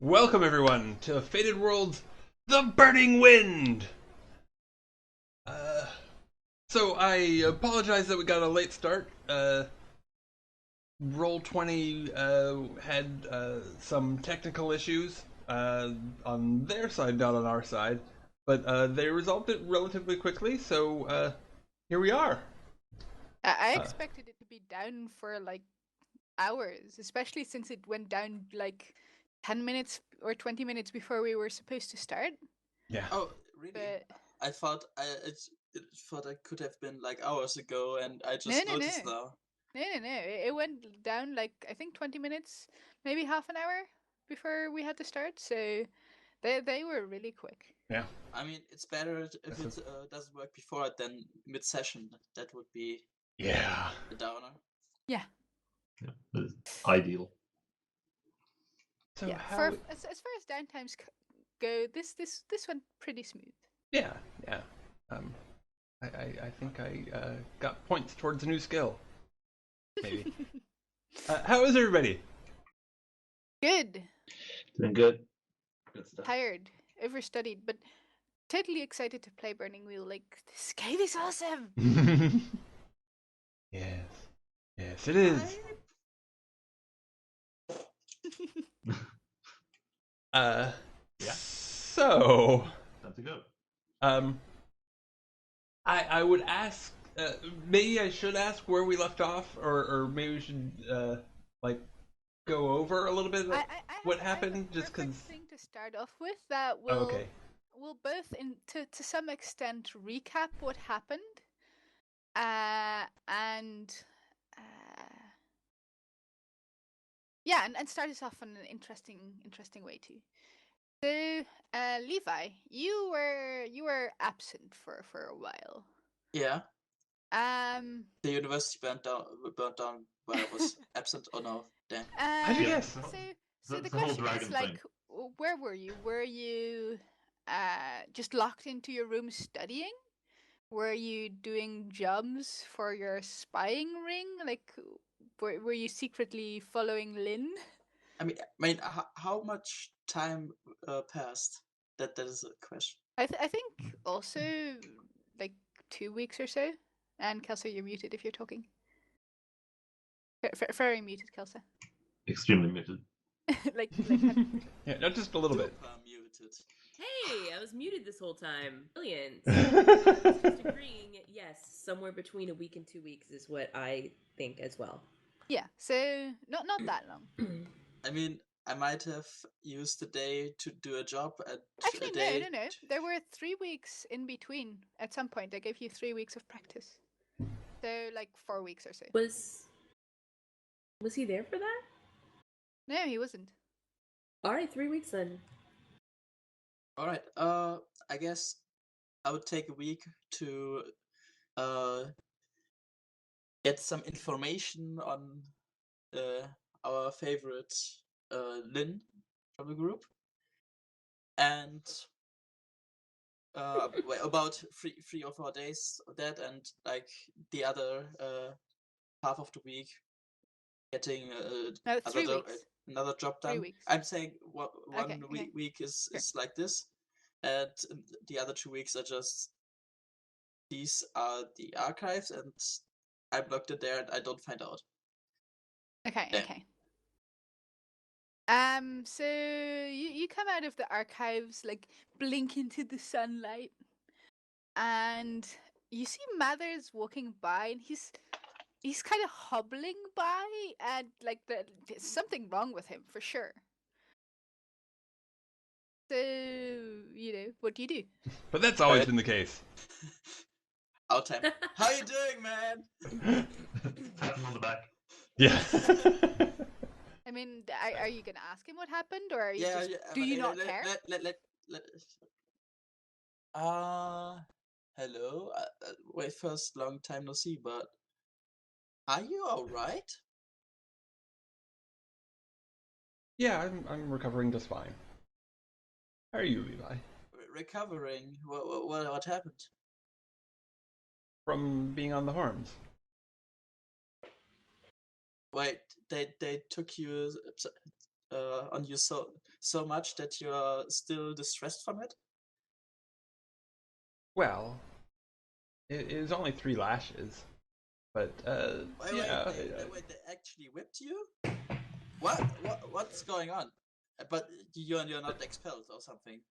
Welcome everyone to Fated Worlds: The Burning Wind. Uh, so I apologize that we got a late start. Roll 20 had some technical issues on their side, not on our side, but they resolved it relatively quickly. So here we are. I expected it to be down for like hours, especially since it went down like 10 minutes or 20 minutes before we were supposed to start. Yeah. Oh, really? But I thought it thought I could have been like hours ago, and I no, just no, no. noticed now. No. It went down like I think 20 minutes, maybe half an hour before we had to start. So they were really quick. Yeah. I mean, it's better if it doesn't work before than mid-session. That would be Yeah. a downer. Yeah. It's ideal. So yeah. how? As far as downtimes go, this went pretty smooth. Yeah. Yeah. I think I got points towards a new skill. Maybe. How is everybody? Good. Doing good. Good stuff. Tired, overstudied, but totally excited to play Burning Wheel. Like, this game is awesome! Yes. Yes, it is. Yeah. So, Time to go. I would ask, maybe I should ask where we left off, or maybe we should, like, go over a little bit of what happened, just because... thing to start off with that will okay. will both to some extent recap what happened, and yeah, and start us off on an interesting way too. So, Levi, you were absent for a while. Yeah. The university burnt down while I was absent. Oh no, damn. How'd you guess? So the question is like, where were you? Were you just locked into your room studying? Were you doing jobs for your spying ring? Like, were you secretly following Lynn? I mean, how much time passed? That is a question. I think also like 2 weeks or so. And Kelsa, you're muted if you're talking. Very muted, Kelsa. Extremely muted. like yeah, not just a little bit. Muted. Hey, I was muted this whole time. Brilliant. Just agreeing, yes, somewhere between a week and 2 weeks is what I think as well. Yeah, so not that long. I mean, I might have used the day to do a job at Actually, a day. No. There were 3 weeks in between. At some point, I gave you 3 weeks of practice. So, like 4 weeks or so. Was he there for that? No, he wasn't. All right, 3 weeks then. All right. I guess I would take a week to get some information on our favorite Lynn from the group, and about three or 4 days of that, and like the other half of the week getting another job done. 3 weeks. I'm saying one Okay. week is like this, and the other 2 weeks are just, these are the archives, and I blocked it there and I don't find out. Okay. So you come out of the archives, like blink into the sunlight, and you see Mathers walking by, and he's kind of hobbling by, and like there's something wrong with him for sure. So what do you do? But that's always been the case. Out time. How you doing, man? Tap him on the back. Yeah. I mean, are you gonna ask him what happened, or are you do you not care? Hello. Wait, first, long time no see, but are you all right? Yeah, I'm recovering just fine. How are you, Levi? Recovering? What happened? From being on the horns. Wait, they took you on your so much that you're still distressed from it? Well, it is only 3 lashes, but Wait, they actually whipped you? What's going on? But you're not expelled or something.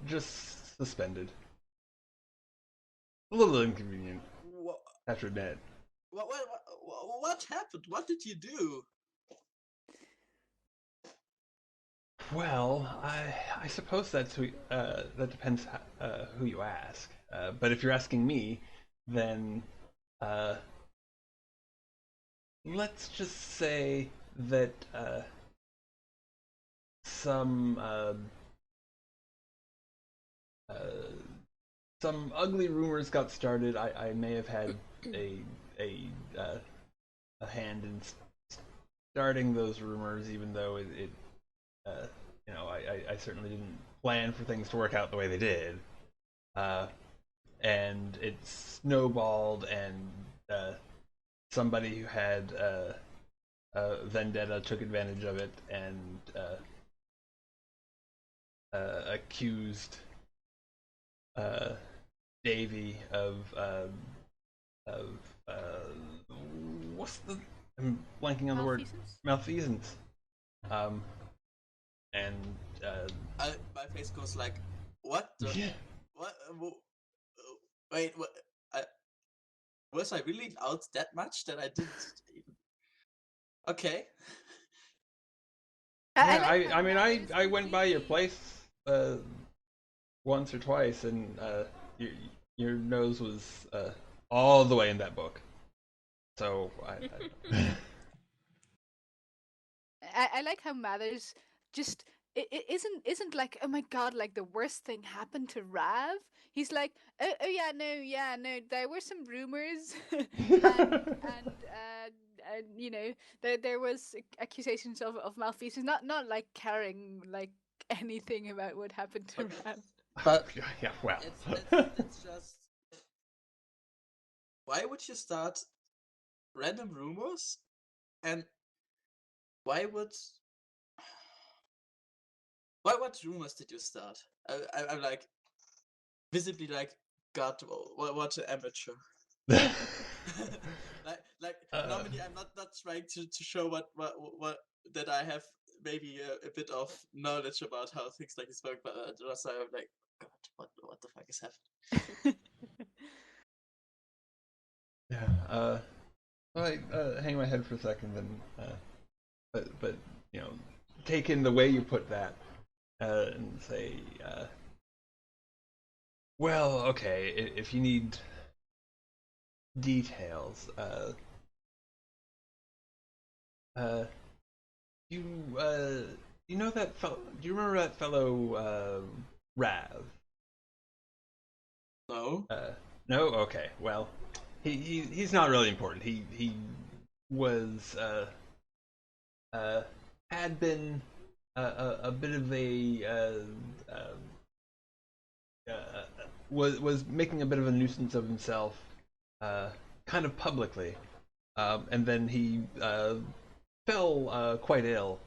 Just suspended. A little inconvenient. That's your dad. What happened? What did you do? Well, I suppose that depends who you ask. But if you're asking me, then let's just say that some ugly rumors got started. I may have had a hand in starting those rumors, even though it I certainly didn't plan for things to work out the way they did. And it snowballed, and somebody who had a vendetta took advantage of it and accused Davy of what's the, I'm blanking on the word, malfeasance. And my face goes like, what the? Yeah. What? Wait, what? Was I really out that much that I didn't even... Okay. Yeah, I went by your place once or twice, and your nose was all the way in that book. So I like how Mathers just it isn't like, oh my god, like the worst thing happened to Rav. He's like, oh yeah no, there were some rumors and you know, there was accusations of malfeasance, not like caring like anything about what happened to Rav. But yeah, well, it's just, why would you start random rumors, and what rumors did you start? I'm like, visibly like, God, what an amateur. like normally I'm not trying to show what that I have maybe a bit of knowledge about how things like this work, but just I'm like, God, what the fuck is happening? Yeah. I hang my head for a second, and but you know, take in the way you put that, and say, well, okay, if you need details, you know that fellow? Do you remember that fellow Rav? No. No. Okay. Well, he's not really important. He was had been a bit of a was making a bit of a nuisance of himself, kind of publicly, and then he fell quite ill,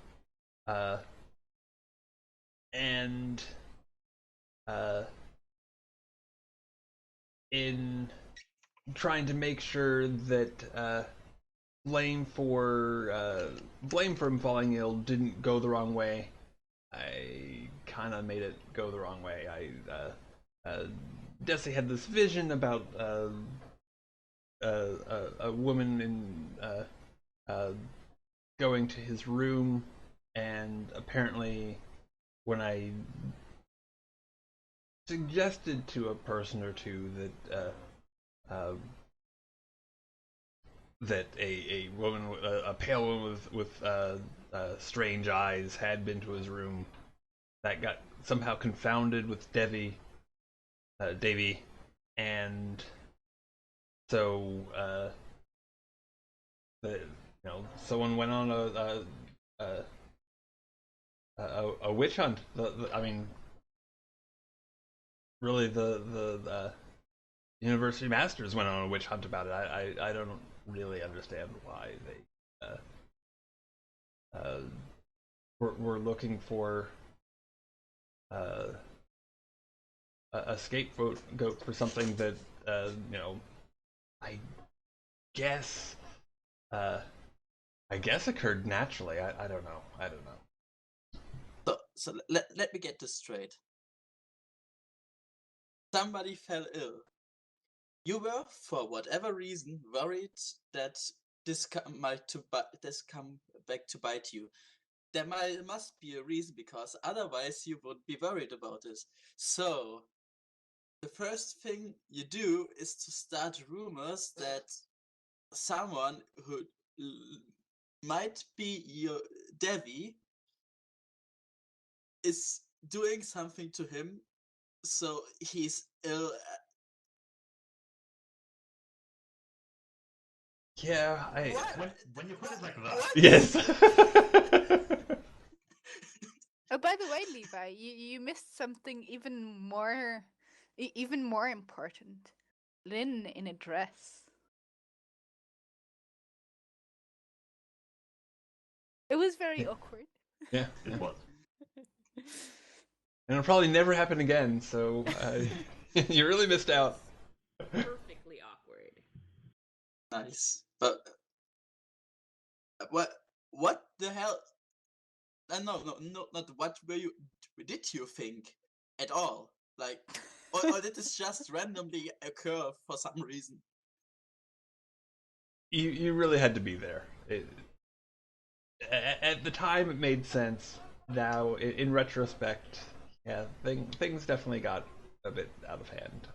and in trying to make sure that blame for him falling ill didn't go the wrong way, I kind of made it go the wrong way. Desi had this vision about a woman in going to his room, and apparently when I suggested to a person or two that a woman, a pale woman with strange eyes had been to his room, that got somehow confounded with Davy, and so someone went on a witch hunt. I mean, really, the University Masters went on a witch hunt about it. I don't really understand why they we're looking for a scapegoat for something that I guess occurred naturally. I don't know. So let me get this straight. Somebody fell ill. You were, for whatever reason, worried that this come back to bite you. There must be a reason, because otherwise you would be worried about this. So, the first thing you do is to start rumors that someone who might be your Devi is doing something to him, so he's ill. Yeah, When you put it like that. Yes. Oh, by the way, Levi, you missed something even more important. Lynn in a dress. It was very awkward. Yeah. It was. And it'll probably never happen again, so you really missed out. Perfectly awkward. Nice. But what the hell? No, not what did you think at all? Like, or did this just randomly occur for some reason? You really had to be there. At the time, it made sense. Now, in retrospect, yeah, things definitely got a bit out of hand.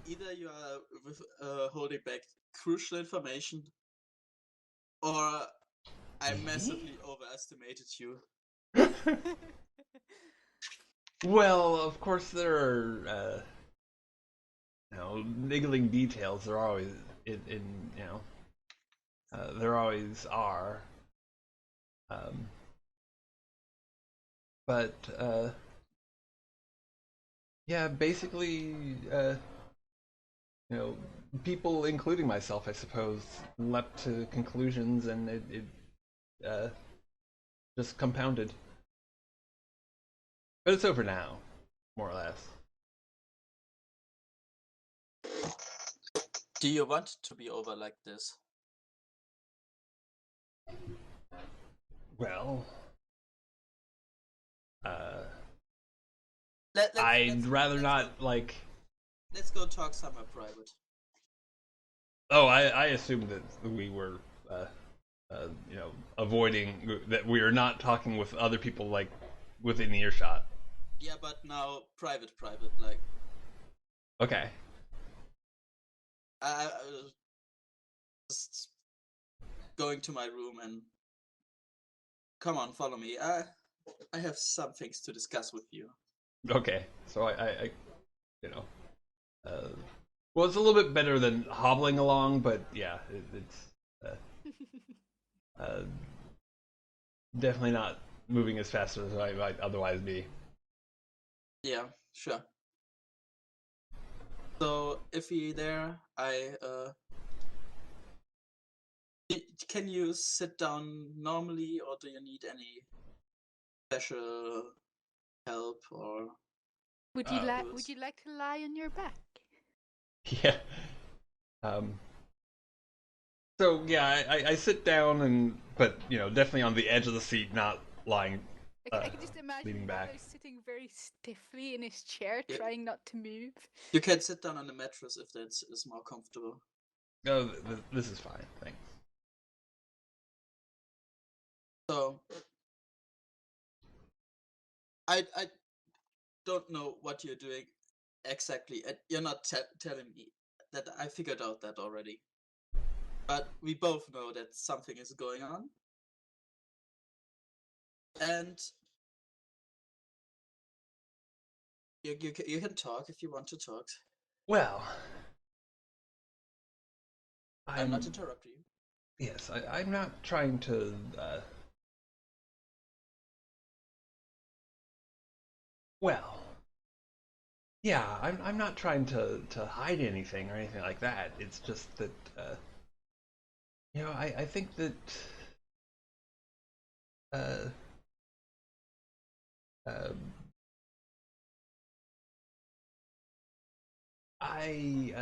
Either you are holding back crucial information, or I massively overestimated you. Well, of course, there are niggling details. There always there always are. But yeah, basically, people, including myself, I suppose, leapt to conclusions, and it just compounded. But it's over now, more or less. Do you want to be over like this? Well, Let's rather not, like... Let's go talk somewhere private. Oh, I assumed that we were, avoiding, that we are not talking with other people, like, within earshot. Yeah, but now private, like... Okay. Just going to my room and... Come on, follow me. I have some things to discuss with you. Okay, so I well, it's a little bit better than hobbling along, but yeah, it's definitely not moving as fast as I might otherwise be. Yeah, sure. So, if you're there, can you sit down normally, or do you need any special help, or... Would you like to lie on your back? Yeah. So yeah, I sit down but definitely on the edge of the seat, not lying. I can just imagine leaning back. sitting very stiffly in his chair, trying not to move. You can sit down on the mattress if that is more comfortable. No, this is fine, thanks. So, I don't know what you're doing exactly. You're not telling me that. I figured out that already. But we both know that something is going on. And you can talk if you want to talk. Well, I'm not interrupting you. Yes, I'm not trying to... Well, yeah, I'm not trying to hide anything or anything like that. It's just that, I think that uh, uh, I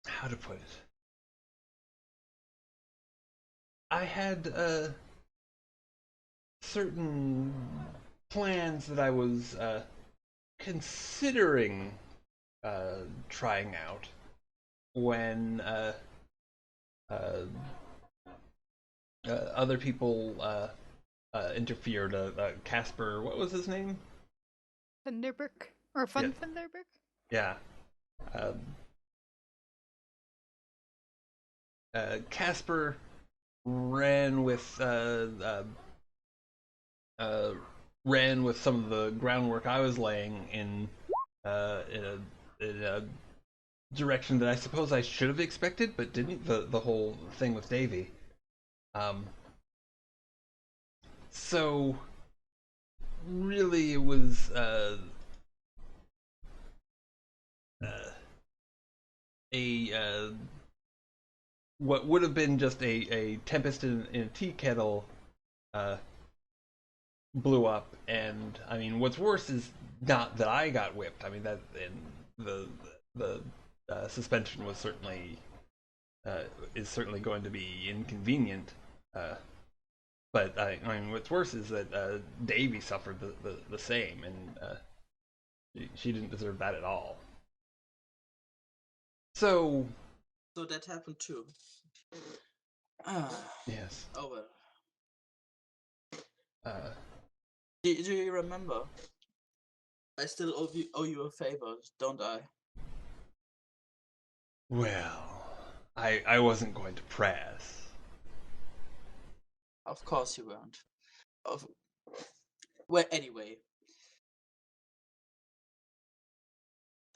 how to put it? I had certain plans that I was considering trying out when uh, other people interfered. Casper, what was his name? Thunderbrook or Yeah. Thunderbrook? Yeah. Casper ran with ran with some of the groundwork I was laying in a direction that I suppose I should have expected, but didn't. The whole thing with Davy. So really, it was a what would have been just a tempest in a tea kettle uh, blew up, and I mean, what's worse is not that I got whipped. I mean that, and the suspension was certainly is certainly going to be inconvenient. Uh, but I mean, what's worse is that Davy suffered the same, and she didn't deserve that at all. So that happened too. Ah, yes, oh well. uh, Do you remember? I still owe you a favor, don't I? well, I wasn't going to press. Of course you weren't. Well, anyway.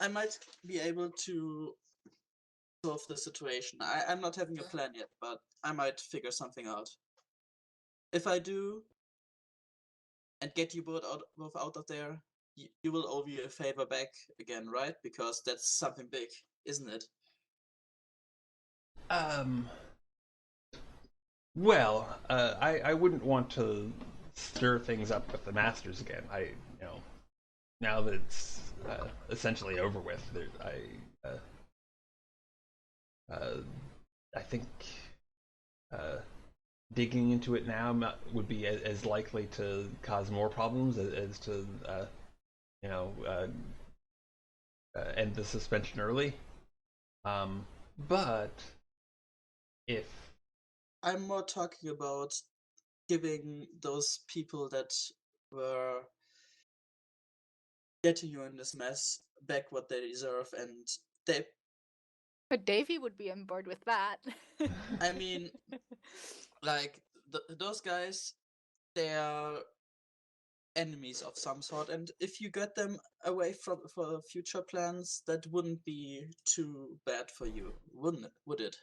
I might be able to solve the situation. I'm not having a plan yet, but I might figure something out. If I do, and get you both out of there, you will owe me a favor back again, right? Because that's something big, isn't it? Well, I wouldn't want to stir things up with the Masters again. Now that it's essentially over with, I think digging into it now would be as likely to cause more problems as to you know end the suspension early. But if I'm more talking about giving those people that were getting you in this mess back what they deserve, and they. But Davy would be on board with that. I mean, like those guys, they are enemies of some sort, and if you get them away from for future plans, that wouldn't be too bad for you, wouldn't it? Would it?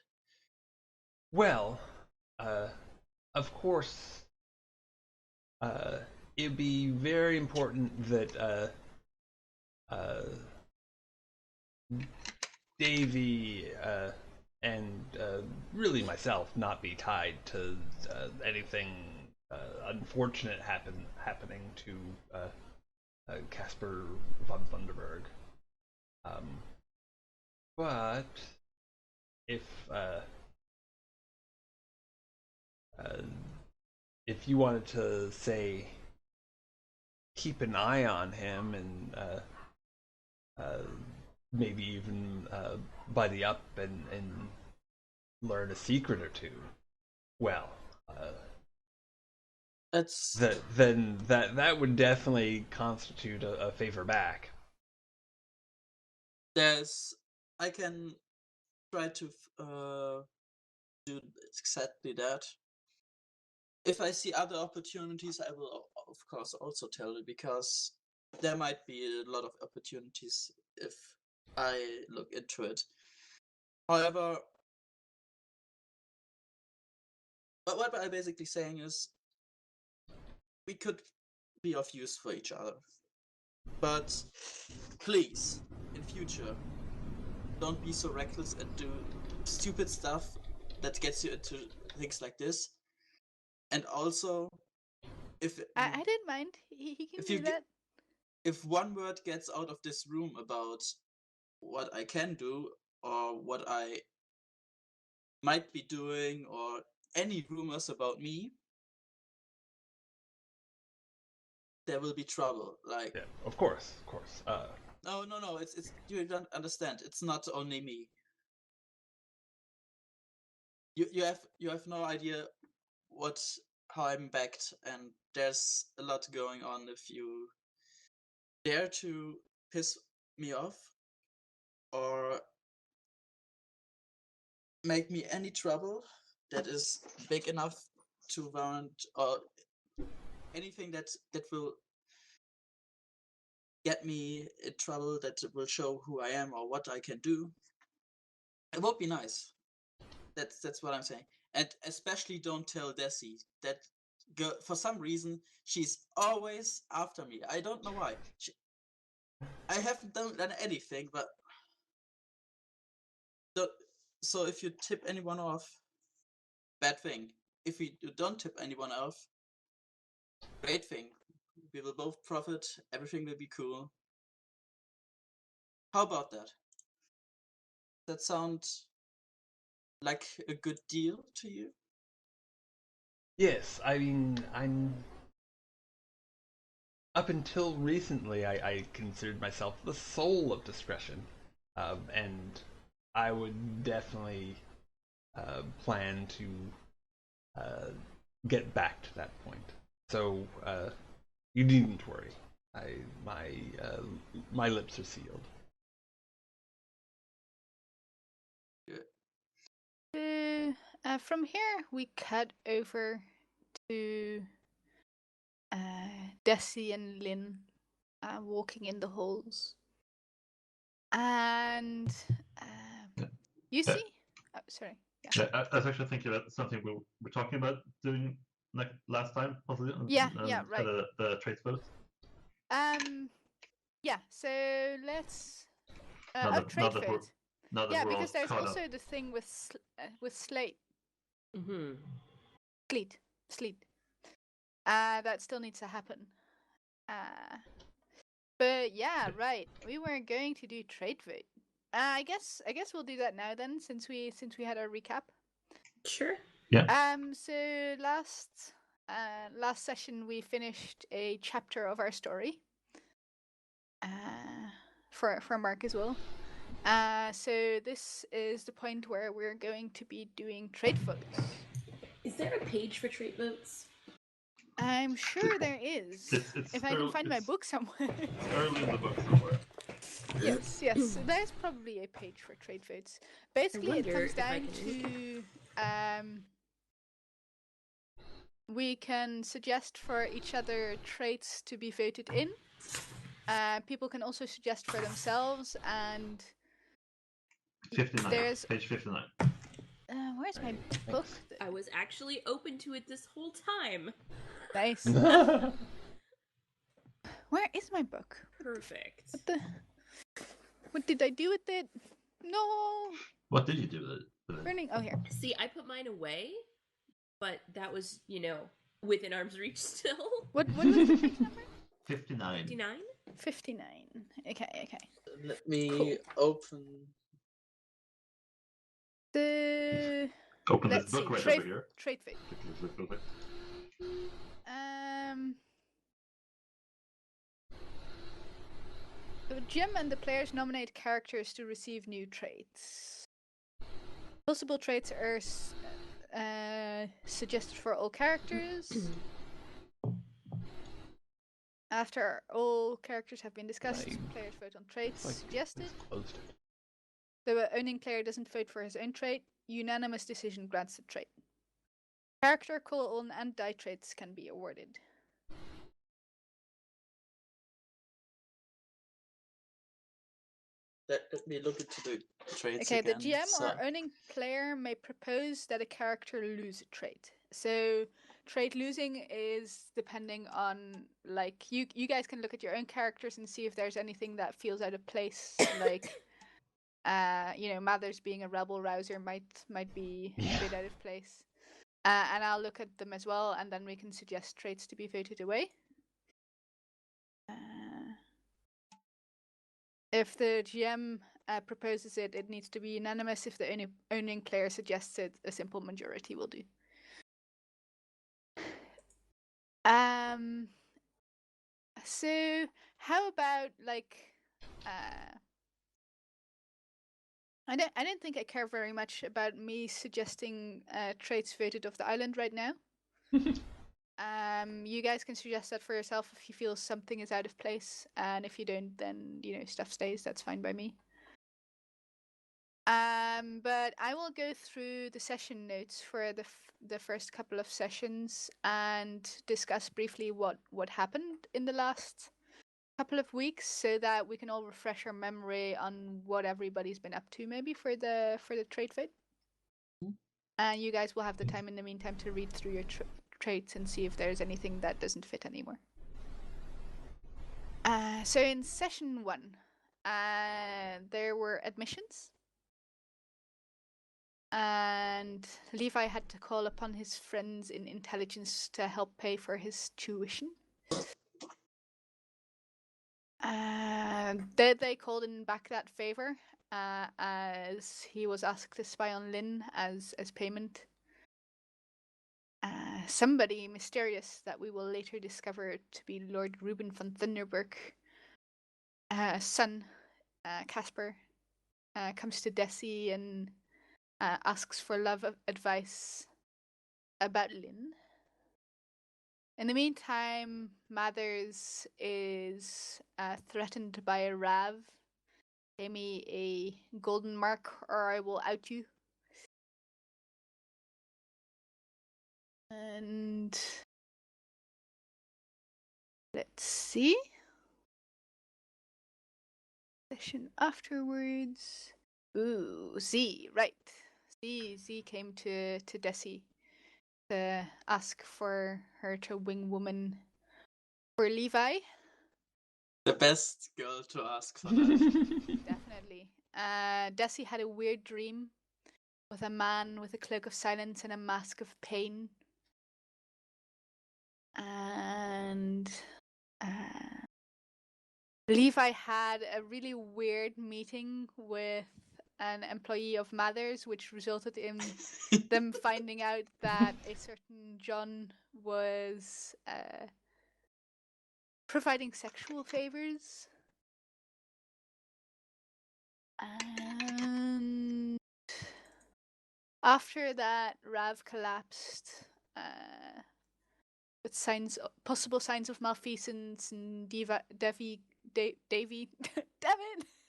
well, of course, it'd be very important that Davy and really myself not be tied to anything unfortunate happening to Casper von Thunderberg. But if if you wanted to say keep an eye on him and maybe even buddy up and learn a secret or two, well, That's then that would definitely constitute a favor back. I can try to do exactly that. If I see other opportunities, I will of course also tell you, because there might be a lot of opportunities if I look into it. However, but what I'm basically saying is we could be of use for each other. But please, in future, don't be so reckless and do stupid stuff that gets you into things like this. And also, if I didn't mind. He can if do you that. if one word gets out of this room about what I can do or what I might be doing or any rumors about me, there will be trouble. Like, Yeah, of course, of course. no, it's you don't understand. It's not only me. You have no idea how I'm backed, and there's a lot going on. If you dare to piss me off or make me any trouble that is big enough to warrant, or anything that will get me in trouble, that will show who I am or what I can do, it won't be nice. That's what I'm saying. And especially don't tell Desi. That girl, for some reason, she's always after me. I don't know why. I haven't done anything, but so if you tip anyone off, bad thing. If you don't tip anyone off, great thing. We will both profit. Everything will be cool. How about that? That sounds like a good deal to you? Yes, I mean, I'm. Up until recently, I considered myself the soul of discretion, and I would definitely plan to get back to that point. So you needn't worry. My lips are sealed. From here, we cut over to Desi and Lynn walking in the halls. And you see? Oh, sorry. Yeah, I was actually thinking about something we were talking about doing like last time, possibly. Yeah, right. The trade vote. Yeah. So let's Now trade that vote. we're all because there's caught also up. the thing with Slate. Mm-hmm. Sleet. That still needs to happen. But yeah, right. We were going to do trade vote. I guess we'll do that now then, since we had our recap. Sure. Yeah. So last session we finished a chapter of our story. For Mark as well. So this is the point where we're going to be doing trade votes. Is there a page for trait votes? I'm sure there is. It's if I can find my book somewhere. It's early in the book somewhere. Yes. There's probably a page for trade votes. Basically, it comes down to we can suggest for each other traits to be voted in. People can also suggest for themselves, and 59. there's Page 59. where's my book? I was actually open to it this whole time. Nice. Where is my book? Perfect. What did I do with it? No. What did you do with it? Burning. Oh, here. See, I put mine away, but that was, within arm's reach still. What was the page number? 59. 59? 59. Okay. Let me open Open Let's this book see. right over here. Trait vote. Real quick. The GM and the players nominate characters to receive new traits. Possible traits are suggested for all characters. After all characters have been discussed, players vote on traits suggested. The owning player doesn't vote for his own trait. Unanimous decision grants the trait. Character, colon, and die traits can be awarded. Let me look into the traits Okay, again. the GM or owning player may propose that a character lose a trait. So trait losing is depending on, like, you guys can look at your own characters and see if there's anything that feels out of place, like Mathers being a rebel rouser might be Yeah. a bit out of place. And I'll look at them as well, and then we can suggest traits to be voted away. If the GM proposes it, it needs to be unanimous. If the owning player suggests it, a simple majority will do. So how about I don't think I care very much about me suggesting traits voted off the island right now. You guys can suggest that for yourself if you feel something is out of place, and if you don't, then stuff stays. That's fine by me. But I will go through the session notes for the first couple of sessions and discuss briefly what happened in the last couple of weeks, so that we can all refresh our memory on what everybody's been up to, maybe for the trait vote. And you guys will have the time in the meantime to read through your traits and see if there's anything that doesn't fit anymore. So in session 1, there were admissions. And Levi had to call upon his friends in intelligence to help pay for his tuition. They called in back that favor, as he was asked to spy on Lynn as payment. Somebody mysterious that we will later discover to be Lord Reuben von Thunderberg, son, Casper, comes to Desi and asks for love advice about Lynn. In the meantime, Mathers is threatened by a Rav. Pay me a golden mark or I will out you. And let's see. Session afterwards. Ooh, Z, right. Z came to Desi to ask for her to wing woman for Levi. The best girl to ask for that. Definitely. Desi had a weird dream with a man with a cloak of silence and a mask of pain. And Levi had a really weird meeting with an employee of Mathers, which resulted in them finding out that a certain John was providing sexual favors. And after that, Rav collapsed with possible signs of malfeasance, and Davy damn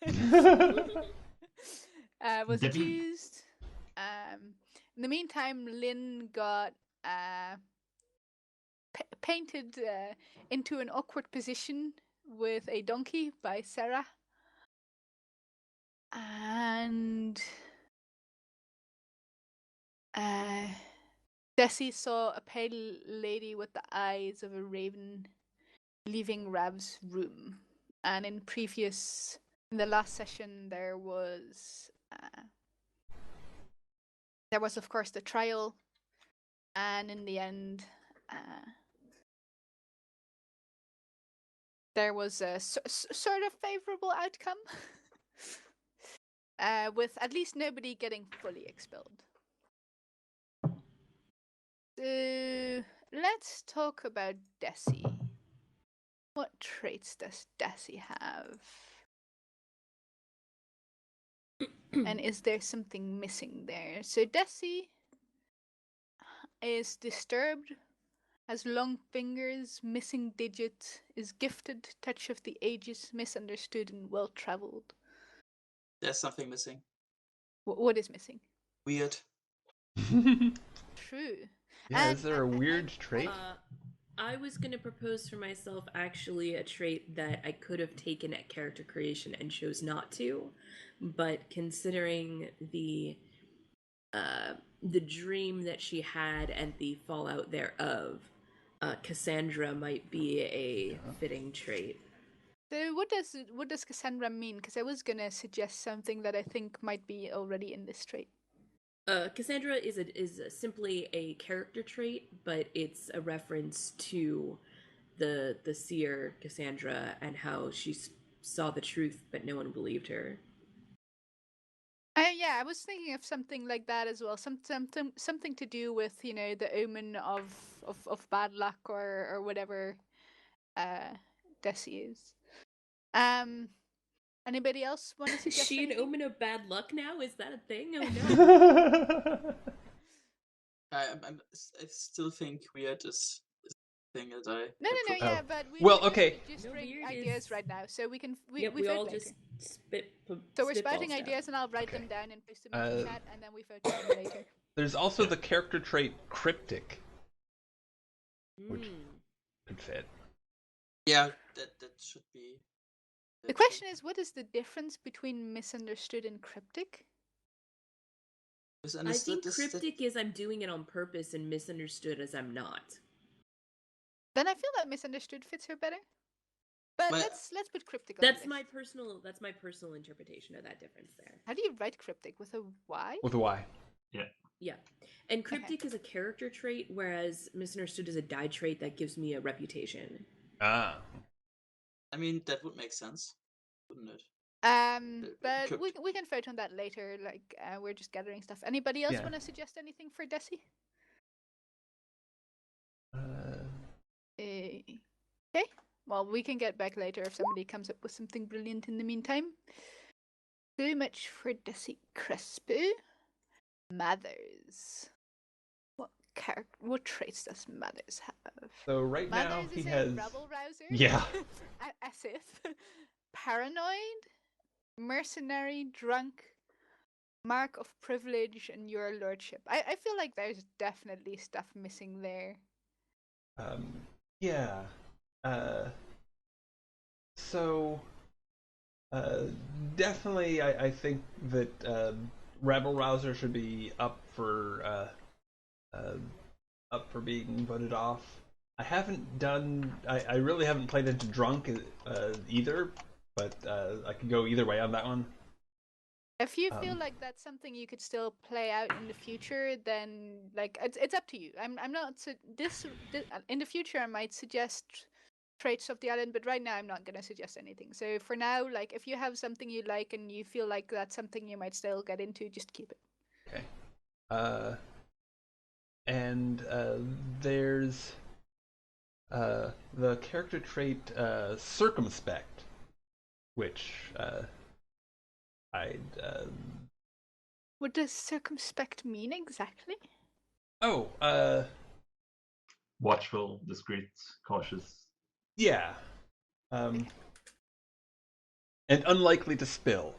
it, was Debbie. accused. In the meantime, Lynn got painted into an awkward position with a donkey by Sarah. And Desi saw a pale lady with the eyes of a raven leaving Rav's room. And in the last session, there was of course the trial, and in the end, there was a sort of favorable outcome, with at least nobody getting fully expelled. So let's talk about Desi. What traits does Desi have? And is there something missing there? So Desi is disturbed, has long fingers, missing digits, is gifted, touch of the ages, misunderstood, and well-traveled. There's something missing. What is missing? Weird. True. Yeah, is there a weird trait? I was going to propose for myself actually a trait that I could have taken at character creation and chose not to, but considering the dream that she had and the fallout thereof, Cassandra might be a fitting trait. So what does Cassandra mean? Because I was gonna suggest something that I think might be already in this trait. Cassandra is simply a character trait, but it's a reference to the seer Cassandra and how she saw the truth, but no one believed her. Yeah, I was thinking of something like that as well. Something to do with the omen of bad luck or whatever. Desi is. Anybody else want to Is suggest she an anything? omen of bad luck now? Is that a thing? Oh no. I still think weird is a thing that I. No, I yeah, but we Well, just, okay. we just No, bring weird ideas is- right now, so we can Yep, we we vote all later. just spit. So we're spitballs spouting now. ideas, and I'll write them Okay. down and post them in the chat, and then we vote on them later. There's also Yeah. the character trait cryptic, which Mm. could fit. Yeah, that should be. The question is, what is the difference between misunderstood and cryptic? I think cryptic is I'm doing it on purpose, and misunderstood as I'm not. Then I feel that misunderstood fits her better. But Well, let's put cryptic on the That's list. my personal interpretation of that difference there. How do you write cryptic, with a Y? With a Y. Yeah. And cryptic is a character trait, whereas misunderstood is a die trait that gives me a reputation. Ah. I mean, that would make sense, wouldn't it? But could- we can vote on that later. Like, we're just gathering stuff. Anybody else Yeah. want to suggest anything for Desi? Okay. Well, we can get back later if somebody comes up with something brilliant in the meantime. So much for Desi Crespo. Mathers. What traits does Mathers have? So right now Mathers he is has. a rabble rouser. Yeah. As if. Paranoid, mercenary, drunk, mark of privilege, and your lordship. I feel like there's definitely stuff missing there. Yeah. So. Definitely, I think that Rebel Rouser should be up for being voted off. I haven't done. I really haven't played into Drunk either, but I could go either way on that one. If you feel like that's something you could still play out in the future, then like it's up to you. I'm not this in the future. I might suggest traits of the island, but right now I'm not gonna suggest anything. So for now, like if you have something you like and you feel like that's something you might still get into, just keep it. Okay. And there's the character trait Circumspect, which I'd. What does circumspect mean exactly? Watchful, discreet, cautious. Yeah. And unlikely to spill.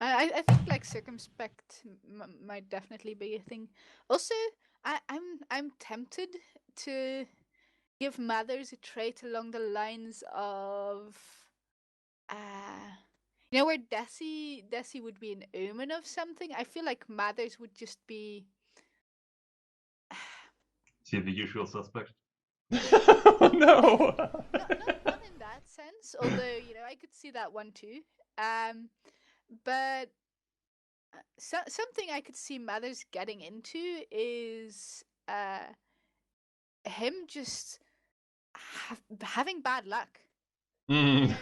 I think like circumspect might definitely be a thing. Also, I'm tempted to give Mathers a trait along the lines of, where Desi would be an omen of something. I feel like Mathers would just be. See the usual suspect. Oh no! Not in that sense, although I could see that one too. But something I could see Mathers getting into is him just having bad luck. Mm.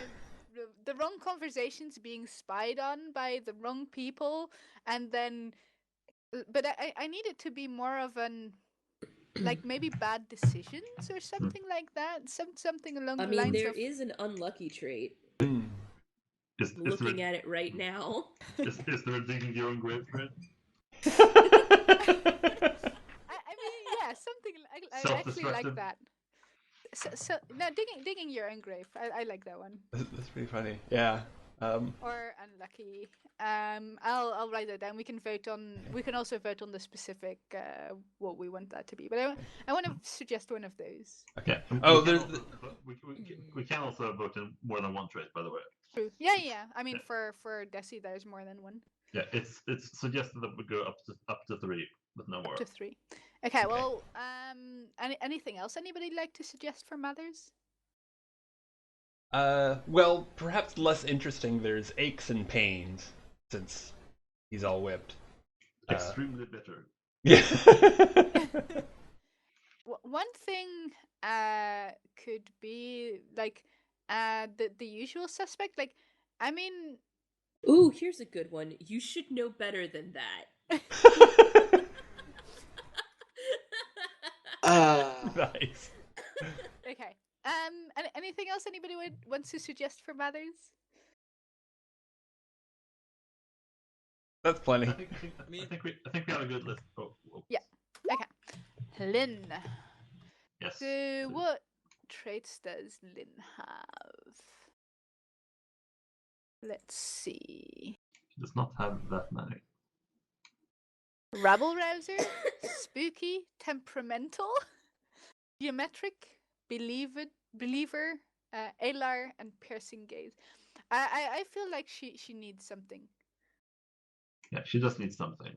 The wrong conversations being spied on by the wrong people, and then. But I need it to be more of an. Like maybe bad decisions or something like that. Something along the lines there of. is an unlucky trait. Is Looking at it right now. Is there a digging your own grave thread? I mean, yeah, something. I actually like that. So no, digging your own grave. I like that one. That's pretty funny. Yeah. Or unlucky. I'll write that down. We can also vote on the specific what we want that to be. But I want to suggest one of those. Okay. We can also vote in more than one trait, by the way. True. Yeah. I mean, for Desi, there's more than one. Yeah, it's suggested that we go up to 3, but no more. Up to 3. Okay. Well, anything else anybody like to suggest for Mathers? Well, perhaps less interesting. There's aches and pains since he's all whipped. Extremely bitter. Yeah. One thing could be like the usual suspect. Like, I mean, Ooh, here's a good one. You should know better than that. Nice. okay. Anything else anybody wants to suggest for Mathers? That's plenty. I think we have a good list. Yeah. Okay. Lynn. Yes. So what traits does Lynn have? Let's see. She does not have that many. Rabble rouser, spooky, temperamental, geometric, believer, Alar, and piercing gaze. I feel like she needs something. Yeah, she just needs something.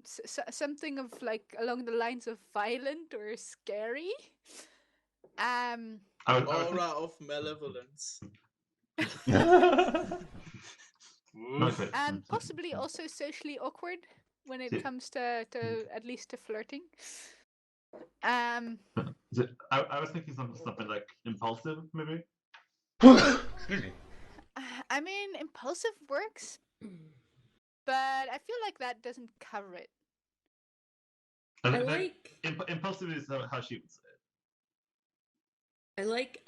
Something of like along the lines of violent or scary. Aura of malevolence. Okay. Possibly also socially awkward when it comes to at least to flirting. I was thinking something like impulsive, maybe. Excuse me. I mean, impulsive works, but I feel like that doesn't cover it. I like impulsive is how she would say it. I like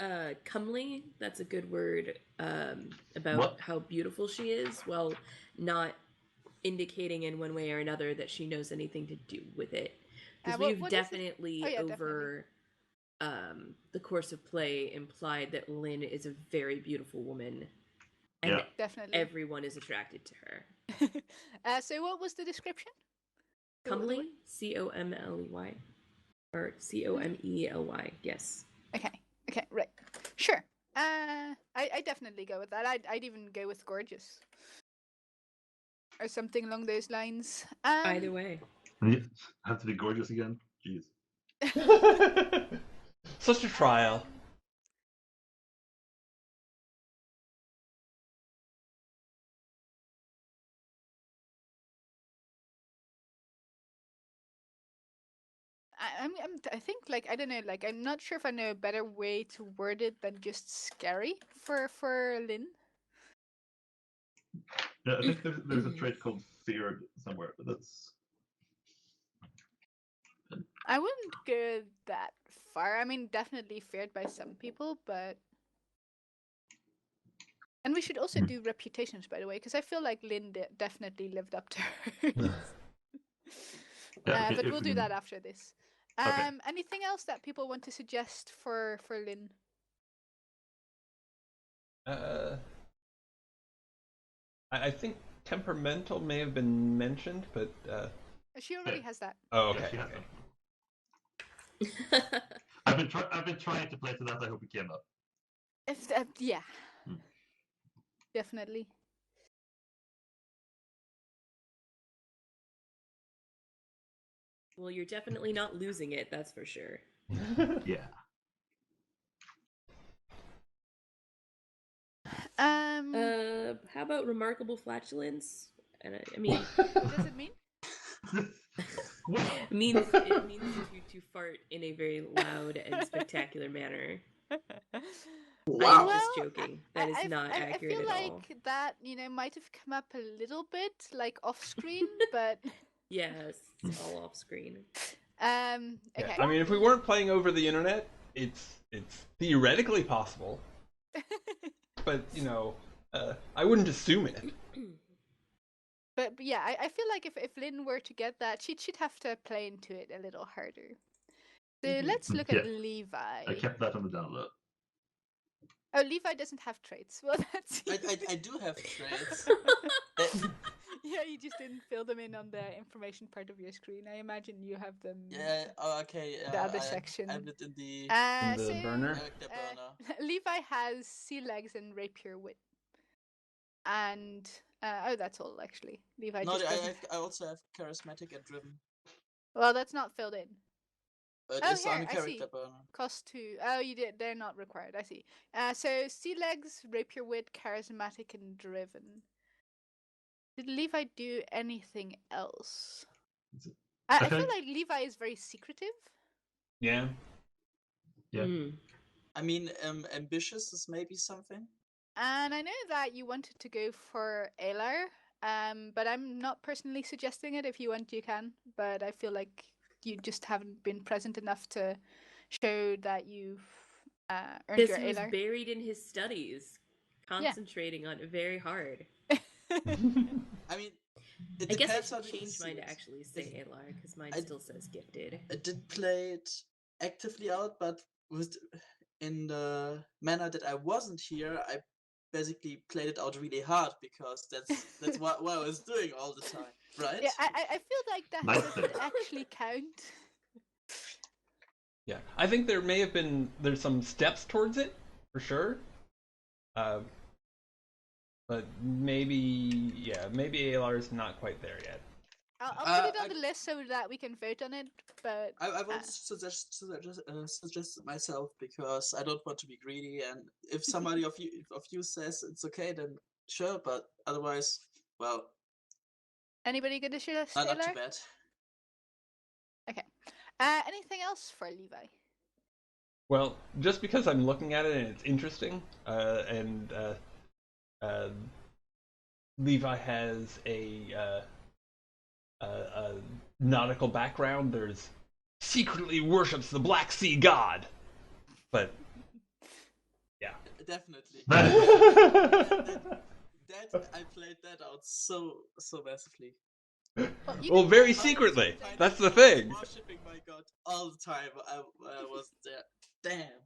comely. That's a good word about What? how beautiful she is, while not indicating in one way or another that she knows anything to do with it. Because we've definitely over the course of play implied that Lynn is a very beautiful woman, and definitely everyone is attracted to her. So what was the description? Comely, Comley, or Comely. Yes. Okay, right. Sure. I definitely go with that. I'd even go with gorgeous. Or something along those lines. Either way. And you have to be gorgeous again? Jeez. Such a trial. I think like I don't know, like I'm not sure if I know a better way to word it than just scary for Lynn. Yeah, I think there's a trait called feared somewhere, but that's. I wouldn't go that far. I mean, definitely feared by some people, but. And we should also do reputations, by the way, because I feel like Lynn definitely lived up to hers. But we'll do that after this. Okay. Anything else that people want to suggest for Lynn? I think temperamental may have been mentioned, but She already has that. oh, okay. Yeah, okay. I've been trying to play to that. I hope it came up. Yeah, definitely. Well, you're definitely not losing it, that's for sure. Yeah. How about remarkable flatulence? And I mean, What does it mean? it means to fart in a very loud and spectacular manner. Wow. I'm just joking. That is not accurate at all. I feel like that might have come up a little bit like off screen, but yes, it's all off screen. Okay. Yeah. I mean, if we weren't playing over the internet, it's theoretically possible, but I wouldn't assume it. But yeah, I feel like if Lynn were to get that, she'd have to play into it a little harder. So let's look at Levi. I kept that on the down low. Oh, Levi doesn't have traits. Well, that's. I do have traits. Yeah, you just didn't fill them in on the information part of your screen. I imagine you have them. Yeah. Oh, okay. The other section. I have it in the burner. character burner. Levi has sea legs and rapier wit, and that's all actually. Levi. No, just doesn't... I also have charismatic and driven. Well, that's not filled in. It Oh, is on here, a I see. character burner. Cost 2. Oh, you did. They're not required. I see. So sea legs, rapier wit, charismatic, and driven. Did Levi do anything else? I feel like Levi is very secretive. Yeah. Yeah. I mean, ambitious is maybe something. And I know that you wanted to go for Alar, but I'm not personally suggesting it. If you want, you can. But I feel like you just haven't been present enough to show that you've earned Because your he was Alar. buried in his studies, concentrating on it very hard. I mean, it I guess I depends should on the change mine to series. actually say Alar, because mine I- still says gifted. I did play it actively out, but in the manner that I wasn't here, I basically played it out really hard because that's what I was doing all the time, right? Yeah, I feel like that Nice doesn't thing. actually count. Yeah, I think there's some steps towards it for sure, but maybe Alar's not quite there yet. I'll put it on the list so that we can vote on it. But I won't suggest it myself because I don't want to be greedy. And if somebody of you says it's okay, then sure. But otherwise, well, anybody gonna suggest not too Alar? bad. Okay. Anything else for Levi? Well, just because I'm looking at it and it's interesting, and Levi has a nautical background. There's secretly worships the Black Sea god, but yeah. Definitely. Well, That I played that out so massively. You very can- secretly. That's the thing. Worshipping my god all the time. I was there. Damn.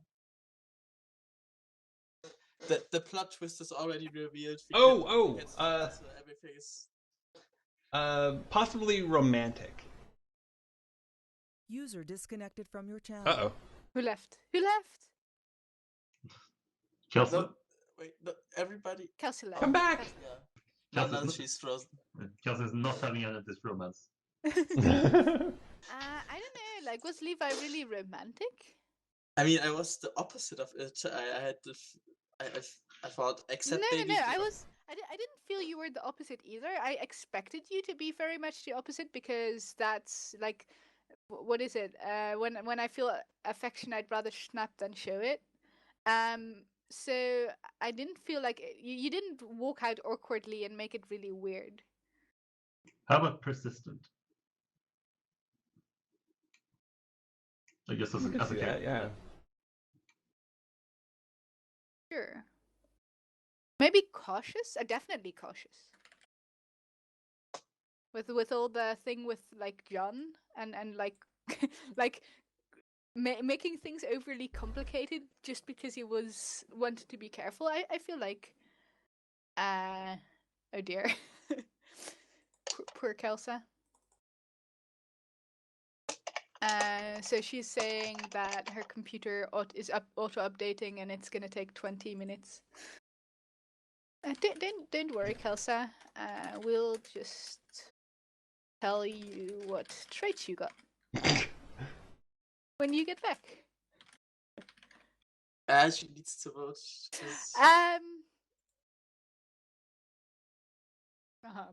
The plot twist is already revealed. Everything is. Possibly romantic. User disconnected from your channel. Uh-oh. Who left? Who left? Kelsey, No, wait, no, everybody. Kelsey left. Come back. Yeah. Kelsey- Now she's frozen. Kelsey's not having any of this romance. I don't know. Like, was Levi really romantic? I mean, I was the opposite of it. I had the. I thought, except No. maybe. I didn't feel you were the opposite either. I expected you to be very much the opposite because that's like, what is it? When I feel affection, I'd rather snap than show it. So I didn't feel like you didn't walk out awkwardly and make it really weird. How about persistent? I guess as a Yeah, character. yeah. Sure. Maybe cautious? Definitely cautious. With all the thing with like John and like like making things overly complicated just because he wanted to be careful. I feel like oh dear. poor Kelsa. So she's saying that her computer is auto-updating and it's gonna take 20 minutes. Don't worry, Kelsa. We'll just tell you what traits you got when you get back. She needs to vote.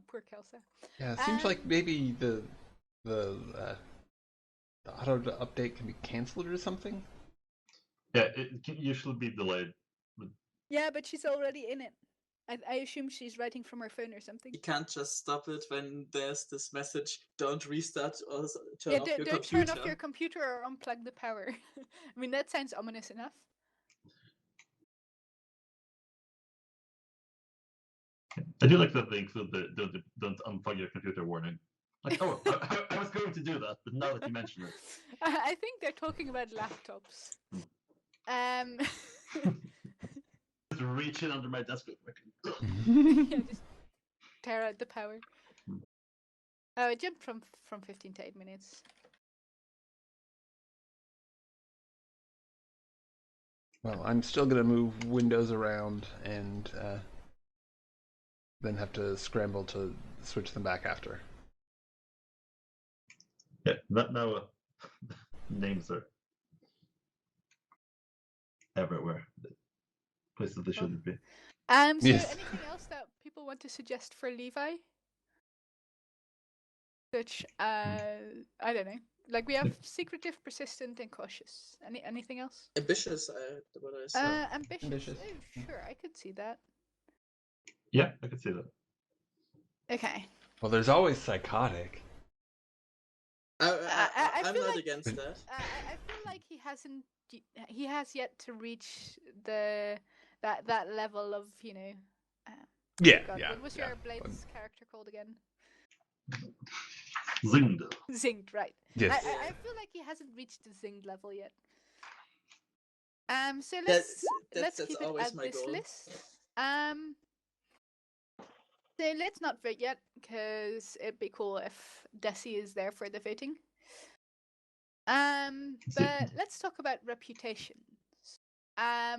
Poor Kelsa. Yeah, it seems like maybe the auto update can be cancelled or something. Yeah, it can usually be delayed. Yeah, but she's already in it. I assume she's writing from her phone or something. You can't just stop it when there's this message, don't restart or turn off your don't computer. turn off your computer or unplug the power. I mean, that sounds ominous enough. I do like that they include the don't unplug your computer warning. Like, oh, I was going to do that, but now that you mention it. I think they're talking about laptops. Just reach in under my desk. Yeah, just tear out the power. Oh, it jumped from 15 to 8 minutes. Well, I'm still gonna move windows around and then have to scramble to switch them back after. Yeah, now names are everywhere. Places they shouldn't be. So Yes. anything else that people want to suggest for Levi? Which I don't know. Like we have secretive, persistent, and cautious. Anything else? Ambitious, what I saw. Ambitious. Oh, sure, I could see that. Yeah, I could see that. Okay. Well, there's always psychotic. I'm feel not like- against that. I feel like he has yet to reach that level of Yeah, God, yeah. what was yeah. your Blade's character called again? Zinged. Zinged, right. Yes. I feel like he hasn't reached the zinged level yet. So let's That's keep it always at my this goal. list. So let's not vote yet, because it'd be cool if Desi is there for the voting. But let's talk about reputations. I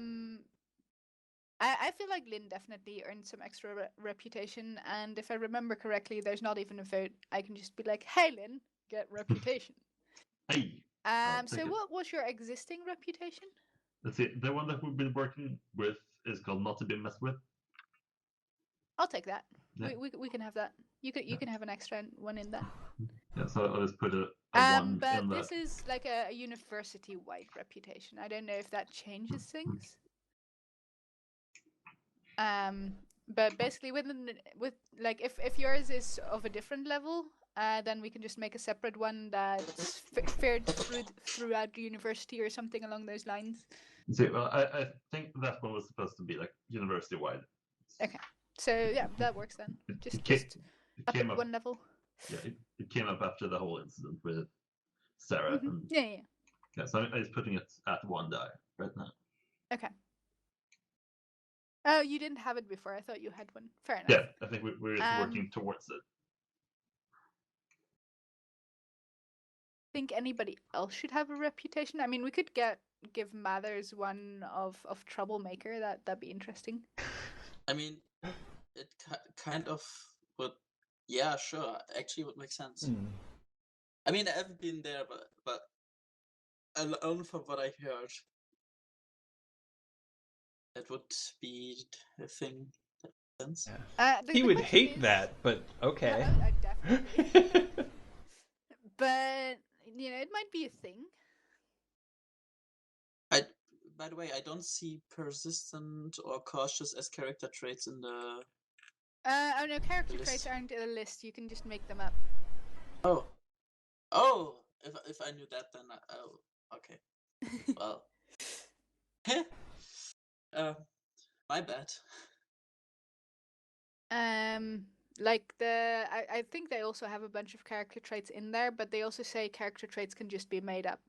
feel like Lynn definitely earned some extra reputation, and if I remember correctly, there's not even a vote. I can just be like, "Hey, Lynn, get reputation." Hey. I'll So take it. what was your existing reputation? Let's see. The one that we've been working with is called Not to Be Messed With. I'll take that. Yeah. We can have that. You can have an extra one in that. Yeah, so I'll just put a one But in this the. is like a university-wide reputation. I don't know if that changes things. But basically, with like if yours is of a different level, then we can just make a separate one that's fared throughout the university or something along those lines. See, well, I think that one was supposed to be like university wide. Okay, so yeah, that works then. Just It up came it up. one level. Yeah, it came up after the whole incident with Sarah. Mhm. And, Yeah. yeah, so I'm just putting it at 1 die right now. Okay. Oh, you didn't have it before. I thought you had one. Fair enough. Yeah, I think we're just working towards it. Think anybody else should have a reputation? I mean, we could give Mathers one of troublemaker. That'd be interesting. I mean, it kind of would. Yeah, sure. Actually, would make sense. I mean, I haven't been there, but only from what I heard, that would be a thing. That makes sense. Yeah. He would hate that, but okay. Yeah, definitely. But it might be a thing. By the way, I don't see persistent or cautious as character traits in the. Oh no, character list. traits aren't in a list. You can just make them up. Oh! If I knew that, then okay. Well, my bad. Like I think they also have a bunch of character traits in there, but they also say character traits can just be made up.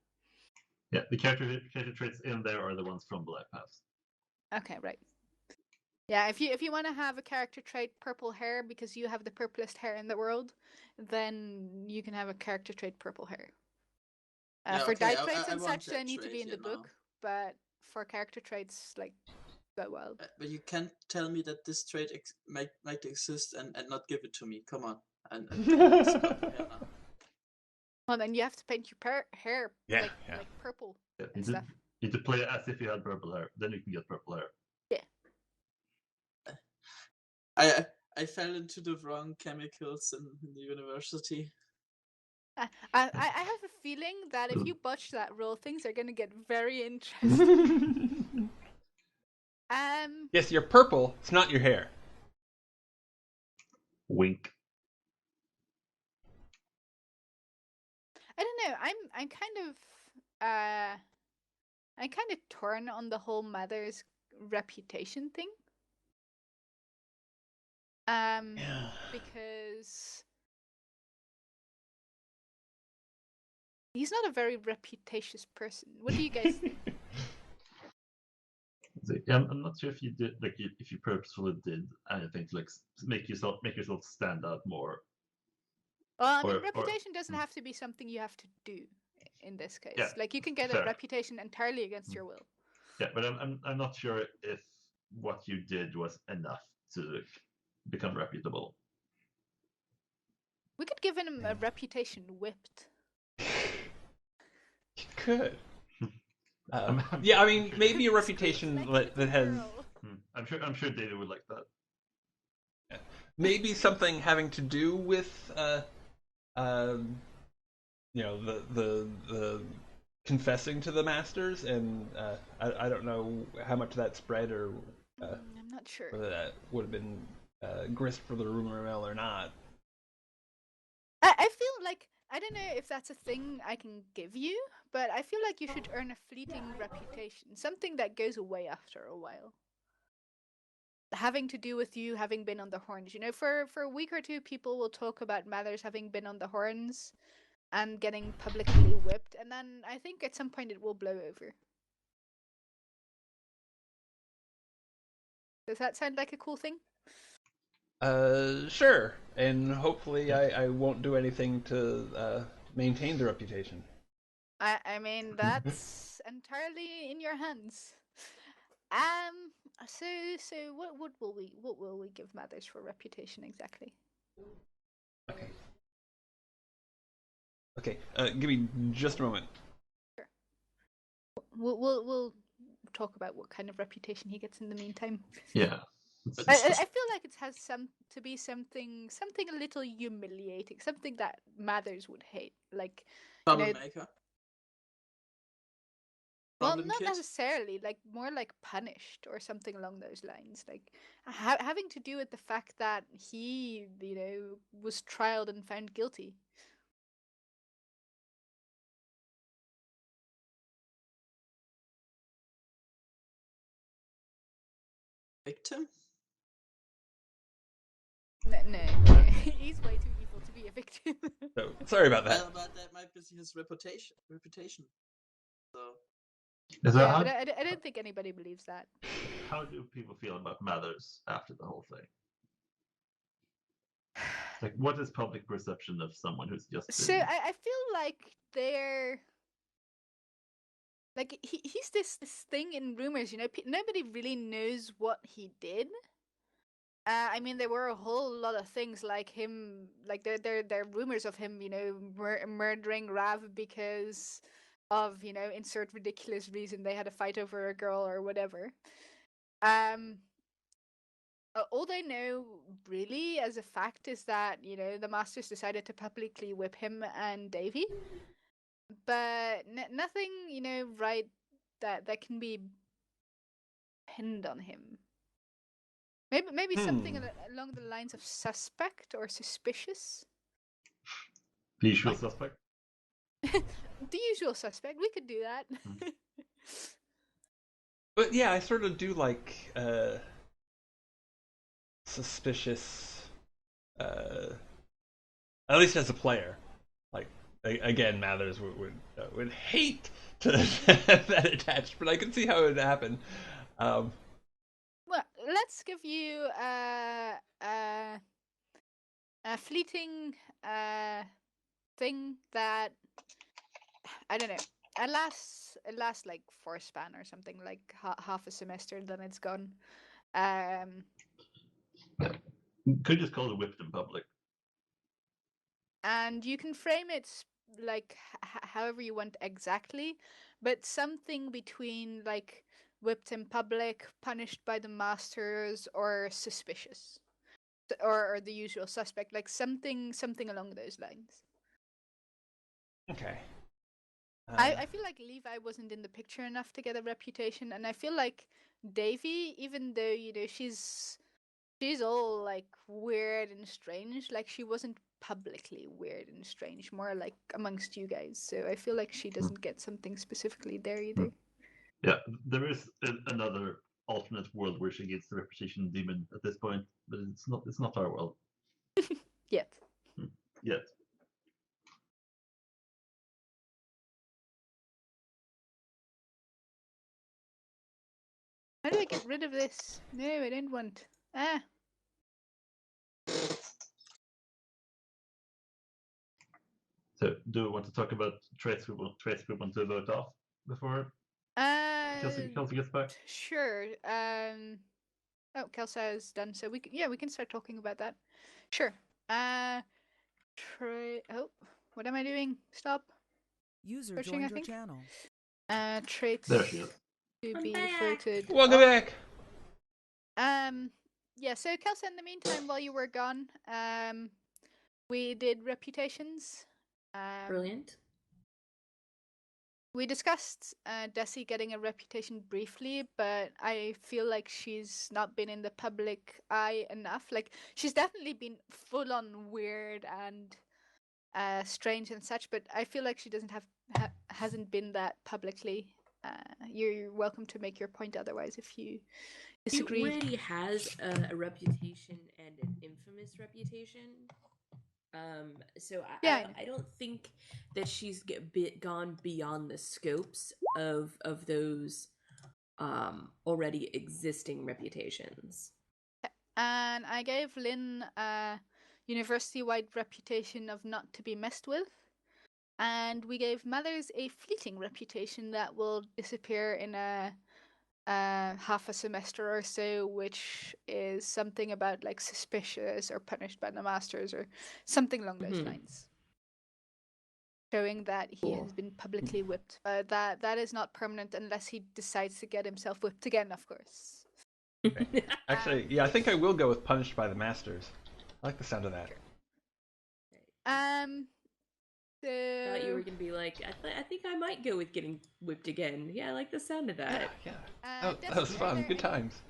Yeah, the character traits in there are the ones from Black Pass. Okay, right. Yeah, if you want to have a character trait purple hair because you have the purplest hair in the world, then you can have a character trait purple hair. For die traits and such, they need to be in the book, but for character traits, like, go wild. But you can't tell me that this trait might exist and not give it to me. Come on. And Well, then you have to paint your hair like purple and stuff. You need to play it as if you had purple hair. Then you can get purple hair. Yeah. I fell into the wrong chemicals in the university. I have a feeling that if you botch that roll, things are going to get very interesting. Yes, you're purple. It's not your hair. Wink. I don't know. I'm kind of torn on the whole Mother's reputation thing. Because he's not a very reputatious person. What do you guys think? I'm not sure if you did, like, if you purposefully did anything to like make yourself stand out more. Well, I mean, reputation doesn't have to be something you have to do. In this case, like you can get a reputation entirely against your will. Yeah, but I'm not sure if what you did was enough to become reputable. We could give him a reputation whipped. could. I'm Yeah, I mean, sure- maybe a reputation Like that has girl. I'm sure David would like that. maybe something having to do with the confessing to the masters, and I don't know how much that spread or I'm not sure. whether that would have been grist for the rumor mill or not. I feel like I don't know if that's a thing I can give you, but I feel like you should earn a fleeting reputation, something that goes away after a while. Having to do with you having been on the horns. For a week or two, people will talk about Mathers having been on the horns and getting publicly whipped, and then I think at some point it will blow over. Does that sound like a cool thing? Sure, and hopefully I won't do anything to maintain the reputation. I mean, that's entirely in your hands. Um. So what will we give Mathers for reputation exactly? Okay. Okay. Give me just a moment. Sure. We'll talk about what kind of reputation he gets in the meantime. Yeah. I feel like it has to be something a little humiliating, something that Mathers would hate, like Troublemaker. well, Problem not kid. necessarily, like more like punished or something along those lines, like having to do with the fact that he, was trialed and found guilty. Victim? No, he's way too evil to be a victim. So sorry about that. Well, but that might be his reputation. So Is that Yeah, how, but I don't think anybody believes that. how do people feel about Mathers after the whole thing? Like, what is public perception of someone who's just So been... I feel like they're like he's this thing in rumors. Nobody really knows what he did. I mean, there were a whole lot of things like him, like there are rumors of him, murdering Rav because of insert ridiculous reason they had a fight over a girl or whatever. All they know really as a fact is that the Masters decided to publicly whip him and Davy, but nothing right that can be pinned on him. Maybe something along the lines of suspect or suspicious. The usual suspect? The usual suspect. We could do that. But yeah, I sort of do like suspicious, at least as a player. Like again, Mathers would hate to have that attached, but I can see how it would happen. Well, let's give you a fleeting thing that I don't know. It lasts like 4 span or something, like half a semester, then it's gone. Could just call it whipped in public. And you can frame it like however you want exactly, but something between like whipped in public, punished by the masters, or suspicious, or the usual suspect, like something along those lines. Okay. I feel like Levi wasn't in the picture enough to get a reputation, and I feel like Davy, even though she's all like weird and strange, like she wasn't publicly weird and strange, more like amongst you guys. So I feel like she doesn't get something specifically there either. Yeah, there is another alternate world where she gets the reputation demon at this point, but it's not our world Yet. yet. How do I get rid of this? No, I didn't want. Ah. So, do we want to talk about traits we want to vote off before Kelsey gets back? Sure. Oh, Kelsa is done, so we can start talking about that. Sure. Oh, what am I doing? Stop. User Searching, I joined your think. channel. Traits There she is. to I'm be back. voted. Welcome back. Yeah, so Kelsey, in the meantime, while you were gone, we did reputations. Brilliant. We discussed Desi getting a reputation briefly, but I feel like she's not been in the public eye enough. Like, she's definitely been full on weird and strange and such, but I feel like she doesn't hasn't been that publicly. You're welcome to make your point otherwise if you disagree. She already has a reputation and an infamous reputation. So I don't think that she's gone beyond the scopes of those already existing reputations. And I gave Lynn a university-wide reputation of not to be messed with. And we gave Mothers a fleeting reputation that will disappear in a half a semester or so, which is something about like suspicious or punished by the masters or something along those lines, showing that he has been publicly whipped. That is not permanent unless he decides to get himself whipped again, of course. Okay. Actually, yeah, I think I will go with punished by the masters. I like the sound of that. So... I thought you were gonna be like, I think I might go with getting whipped again. Yeah, I like the sound of that. Yeah. That was fun. Good times.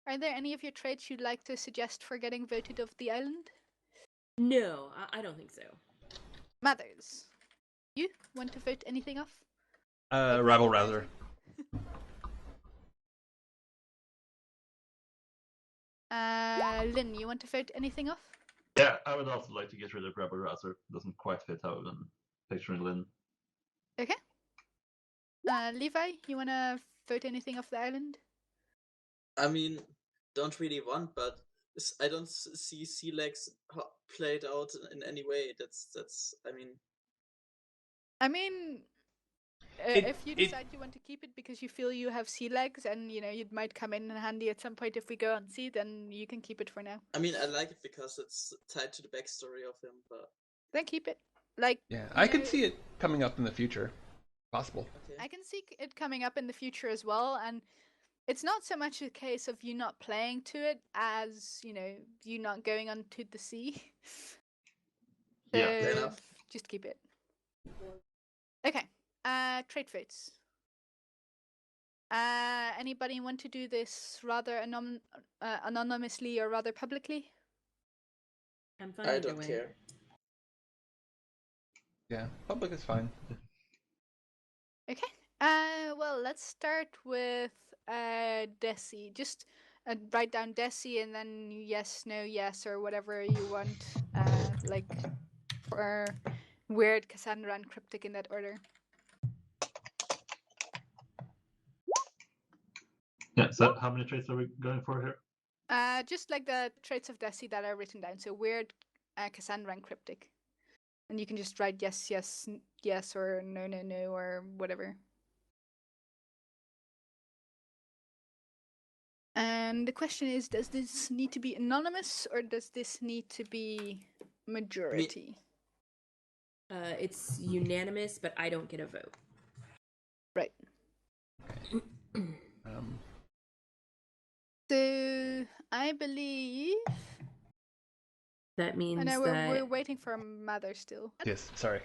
Are there any of your traits you'd like to suggest for getting voted off the island? No, I don't think so. Mothers, you want to vote anything off? Rabble rouser. Lynn, you want to vote anything off? Yeah, I would also like to get rid of Rebel Rouser. Doesn't quite fit how I'm picturing Lynn. Okay. Levi, you want to vote anything off the island? I mean, don't really want, but I don't see sea legs played out in any way. That's. I mean, if you decide you want to keep it because you feel you have sea legs and you know it might come in handy at some point if we go on sea, then you can keep it for now. I mean, I like it because it's tied to the backstory of him, but then keep it. Like, yeah, I can see it coming up in the future. Possible. okay. I can see it coming up in the future as well, and it's not so much a case of you not playing to it as, you know, you not going onto the sea. So Yeah. Fair enough. just keep it. Okay. Trait votes. Anybody want to do this rather anonymously or rather publicly? I'm fine I either don't way. care. Yeah, public is fine. Okay. Well, let's start with Desi. Just write down Desi and then yes, no, yes, or whatever you want. Like for weird, Cassandra, and cryptic in that order. Yeah, so how many traits are we going for here? Just like the traits of Desi that are written down. So weird, Cassandra, and cryptic. And you can just write yes, yes, yes, or no, no, no, or whatever. And the question is, does this need to be anonymous or does this need to be majority? It's unanimous, but I don't get a vote. Right. Um, So I believe. That means I know that we're waiting for Mother still. yes, sorry.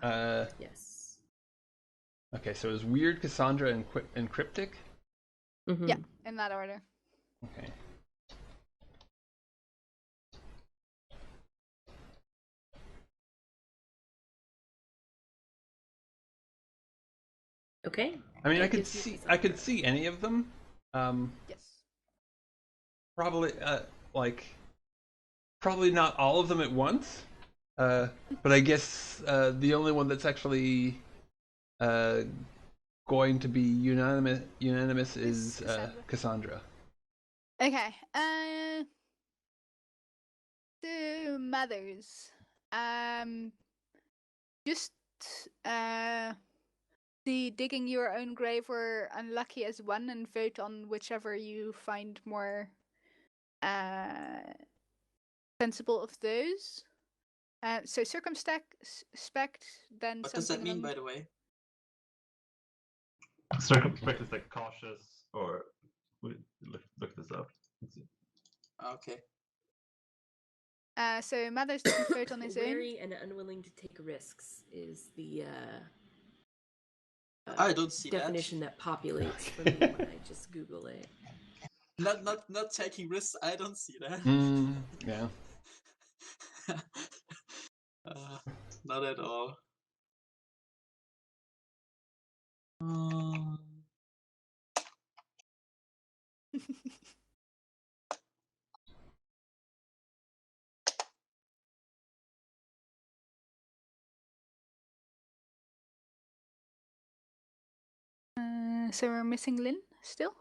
yes. Okay, so it was weird, Cassandra, and cryptic. Mm-hmm. Yeah, in that order. Okay. Okay. I mean, That I could gives you I could see any of them. Yes. Probably probably not all of them at once. But I guess the only one that's actually going to be unanimous is Cassandra. Okay. The Mothers. Just the digging your own grave or unlucky as one and vote on whichever you find more sensible of those. So circumspect, then What something does that mean, along- by the way? Circumspect is like cautious, or look this up. Let's see. Okay. So Mathers doesn't vote on his own. Wary and unwilling to take risks is the I don't see definition that populates for me when I just Google it. Not taking risks. I don't see that. Yeah. Not at all. So we're missing Lynn still.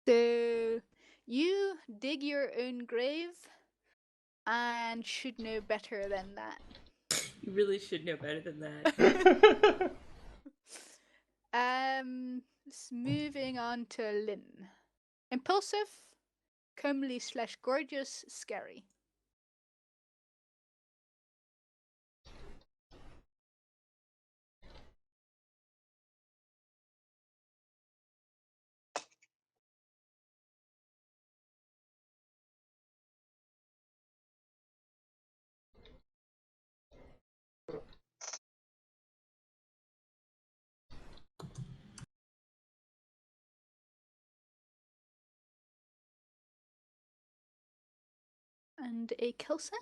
So you dig your own grave and should know better than that. You really should know better than that. Moving on to Lynn. Impulsive, comely / gorgeous, scary. And a Kelsa?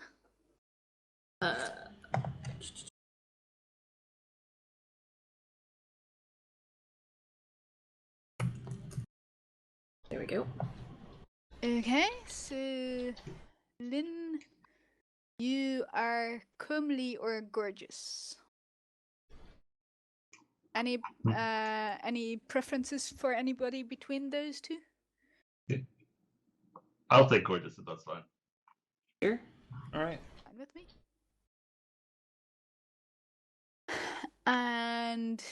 There we go. Okay, so Lynn, you are comely or gorgeous. Any preferences for anybody between those two? I'll take gorgeous if that's fine. Sure. All right. Fine with me. And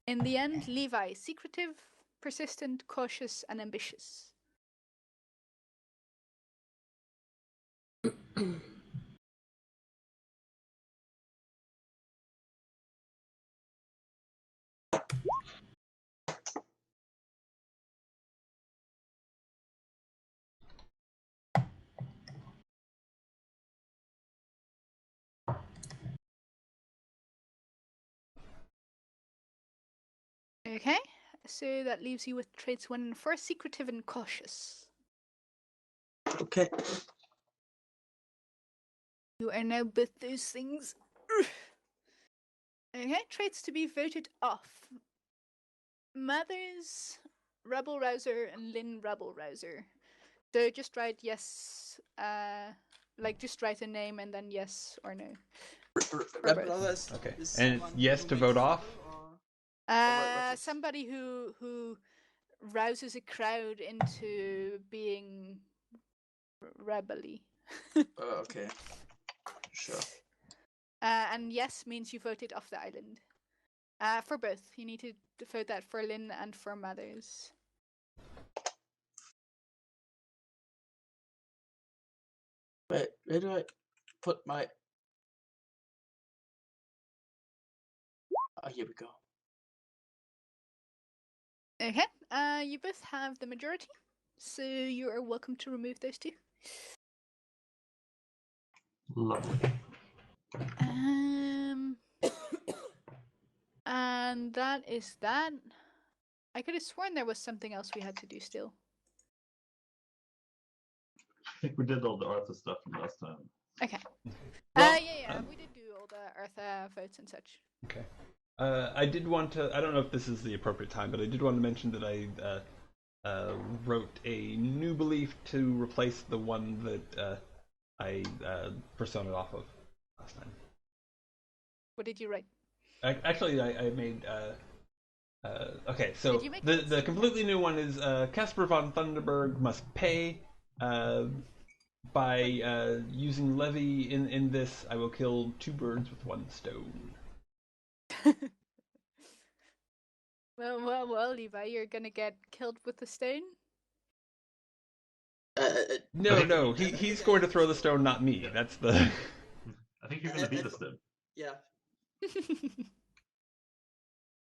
in the end, Levi, secretive, persistent, cautious, and ambitious. Okay, so that leaves you with traits 1 and 4, secretive and cautious. Okay. You are now both those things. Okay, traits to be voted off. Mathers, Rebel Rouser, and Lynn Rebel Rouser. So just write yes, just write a name and then yes or no. Okay. And it's yes to vote off? what is- Somebody who rouses a crowd into being rebelly. Okay. Sure. And yes means you voted off the island. For both. You need to vote that for Lynn and for Mathers. Wait, where do I put my... Oh, here we go. Okay. You both have the majority, so you are welcome to remove those two. Lovely. And that is that. I could have sworn there was something else we had to do still. I think we did all the Arthur stuff from last time. Okay. Well, yeah, we did do all the Eartha votes and such. Okay. I did want to. I don't know if this is the appropriate time, but I did want to mention that I wrote a new belief to replace the one that I personaed off of last time. What did you write? Actually, I made. Okay, so Did you make the completely new one is Casper von Thunderberg must pay. By using levy in this, I will kill 2 birds with 1 stone. Well, Levi, you're gonna get killed with a stone. No, he's going to throw the stone, not me. That's the. I think you're going to beat the stone. Yeah,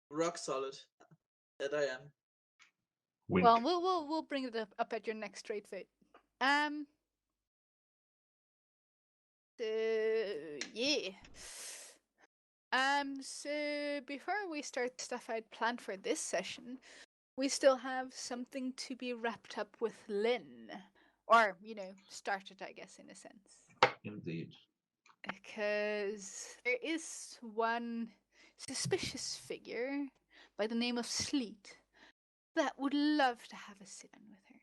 rock solid. That I am. Wink. Well, we'll bring it up at your next trade fate. Yeah. So before we start stuff I'd planned for this session, we still have something to be wrapped up with Lynn. Or, started, I guess, in a sense. Indeed. Because there is one suspicious figure by the name of Sleet that would love to have a sit-in with her.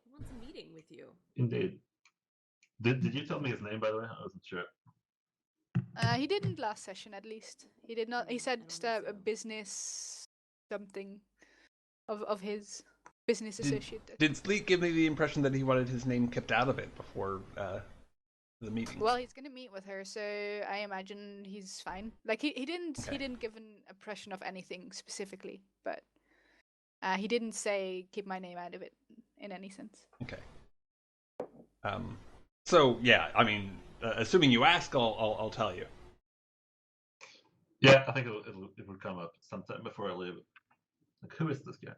He wants a meeting with you. Indeed. Did you tell me his name, by the way? I wasn't sure. He didn't last session, at least. He did not. He said a business something of his business associate. Did Sleet give me the impression that he wanted his name kept out of it before the meeting? Well, he's gonna meet with her, so I imagine he's fine. Like he didn't Okay. he didn't give an impression of anything specifically, but he didn't say keep my name out of it in any sense. Okay. So yeah, I mean, assuming you ask, I'll tell you. Yeah, I think it will come up sometime before I leave. Like, who is this guy?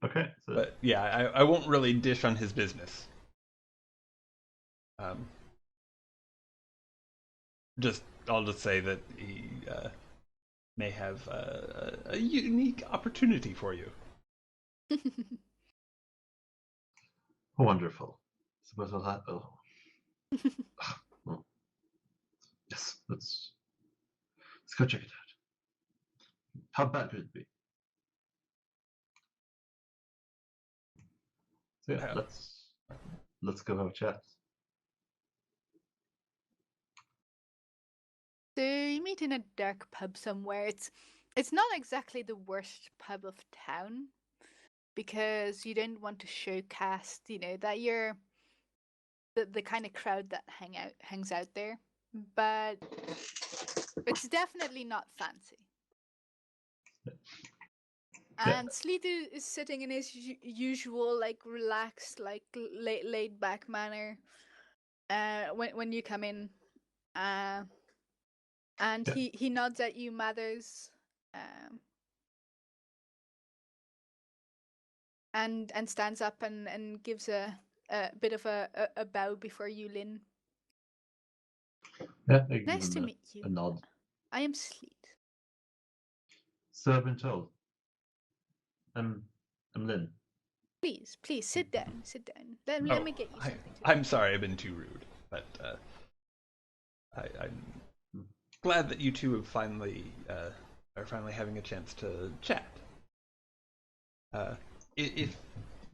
Okay, so But yeah, I won't really dish on his business. I'll just say that he may have a unique opportunity for you. wonderful. Suppose I'll have. Oh. Well, yes, let's go check it out. How bad could it be? So yeah, let's go have a chat. So you meet in a dark pub somewhere. It's not exactly the worst pub of town, because you don't want to showcast, that you're the kind of crowd that hangs out there. But it's definitely not fancy. Yeah. And Sleet is sitting in his usual, like, relaxed, like, laid back manner. When you come in, and Yeah. he nods at you, Mathers, and stands up and gives a bit of a bow before you, Lynn. Yeah, I give Nice him to meet you. a nod. I am Sleet. So I've been told. I'm Lynn. Please, sit down. Let me get you something to I'm sorry I've been too rude, but I'm glad that you two have finally are finally having a chance to chat. If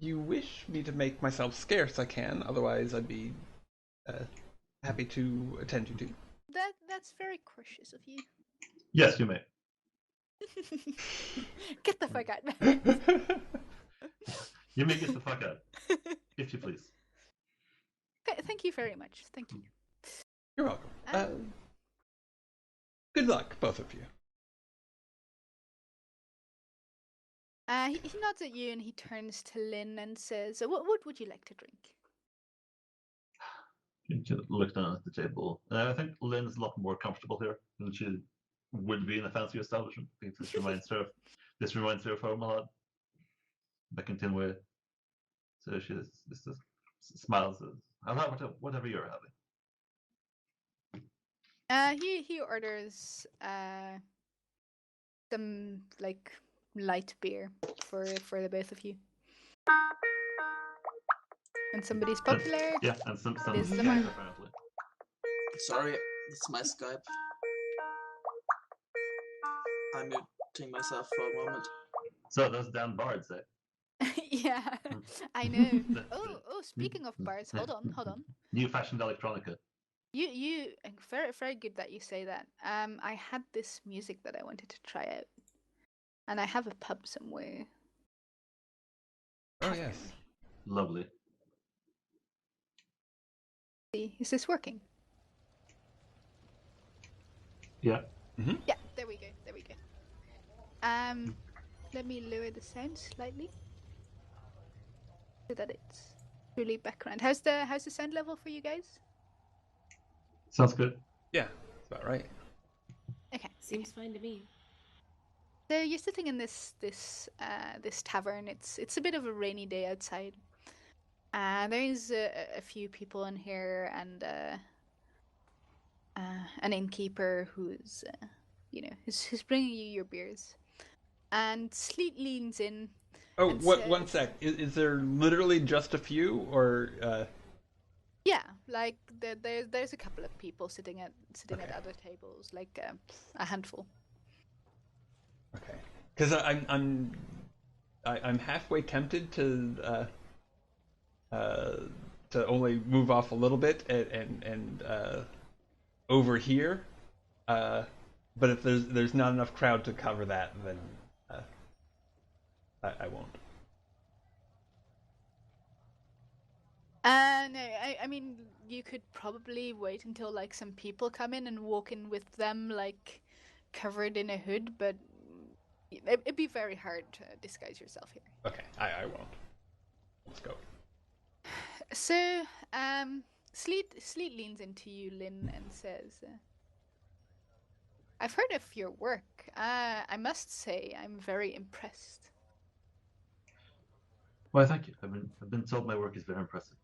you wish me to make myself scarce, I can. Otherwise, I'd be happy to attend you to. That's very cautious of you. Yes, you may. Get the fuck out. You may get the fuck out, if you please. Okay, thank you very much. Thank you. You're welcome. Good luck, both of you. He nods at you and he turns to Lynn and says, "What would you like to drink?" You can look down at the table. I think Lynn's a lot more comfortable here than she would be in a fancy establishment. I think this reminds her of home a lot. Back in Tinway. So she just smiles. I'll have whatever you're having. He orders some, like, light beer for the both of you. And somebody's popular. Yeah, and some It is the man, man. apparently. Sorry, it's my Skype. I'm muting myself for a moment. So those damn bards, eh? Yeah, I know. Oh, speaking of bars, hold on. New fashioned electronica. You very, very good that you say that. I had this music that I wanted to try out, and I have a pub somewhere. Oh yes. Lovely. See, is this working? Yeah. Mm-hmm. Yeah, there we go. let me lower the sound slightly so that it's truly background. How's the sound level for you guys? Sounds good. Yeah, that's about right. Okay. Seems fine to me. So you're sitting in this tavern. It's a bit of a rainy day outside. There is a few people in here, and an innkeeper who's who's bringing you your beers. And Sleet leans in. Oh, and one says- sec. Is there literally just a few, or Yeah, like there's a couple of people sitting at Okay. other tables, like a handful. okay? Because I'm halfway tempted to only move off a little bit and over here, but if there's not enough crowd to cover that, then I won't. No, I mean, you could probably wait until like some people come in and walk in with them, like covered in a hood, but it'd be very hard to disguise yourself here. Okay, I won't. Let's go. So, Sleet leans into you, Lynn, and says, "I've heard of your work. I must say, I'm very impressed." Well, thank you. I've been told my work is very impressive.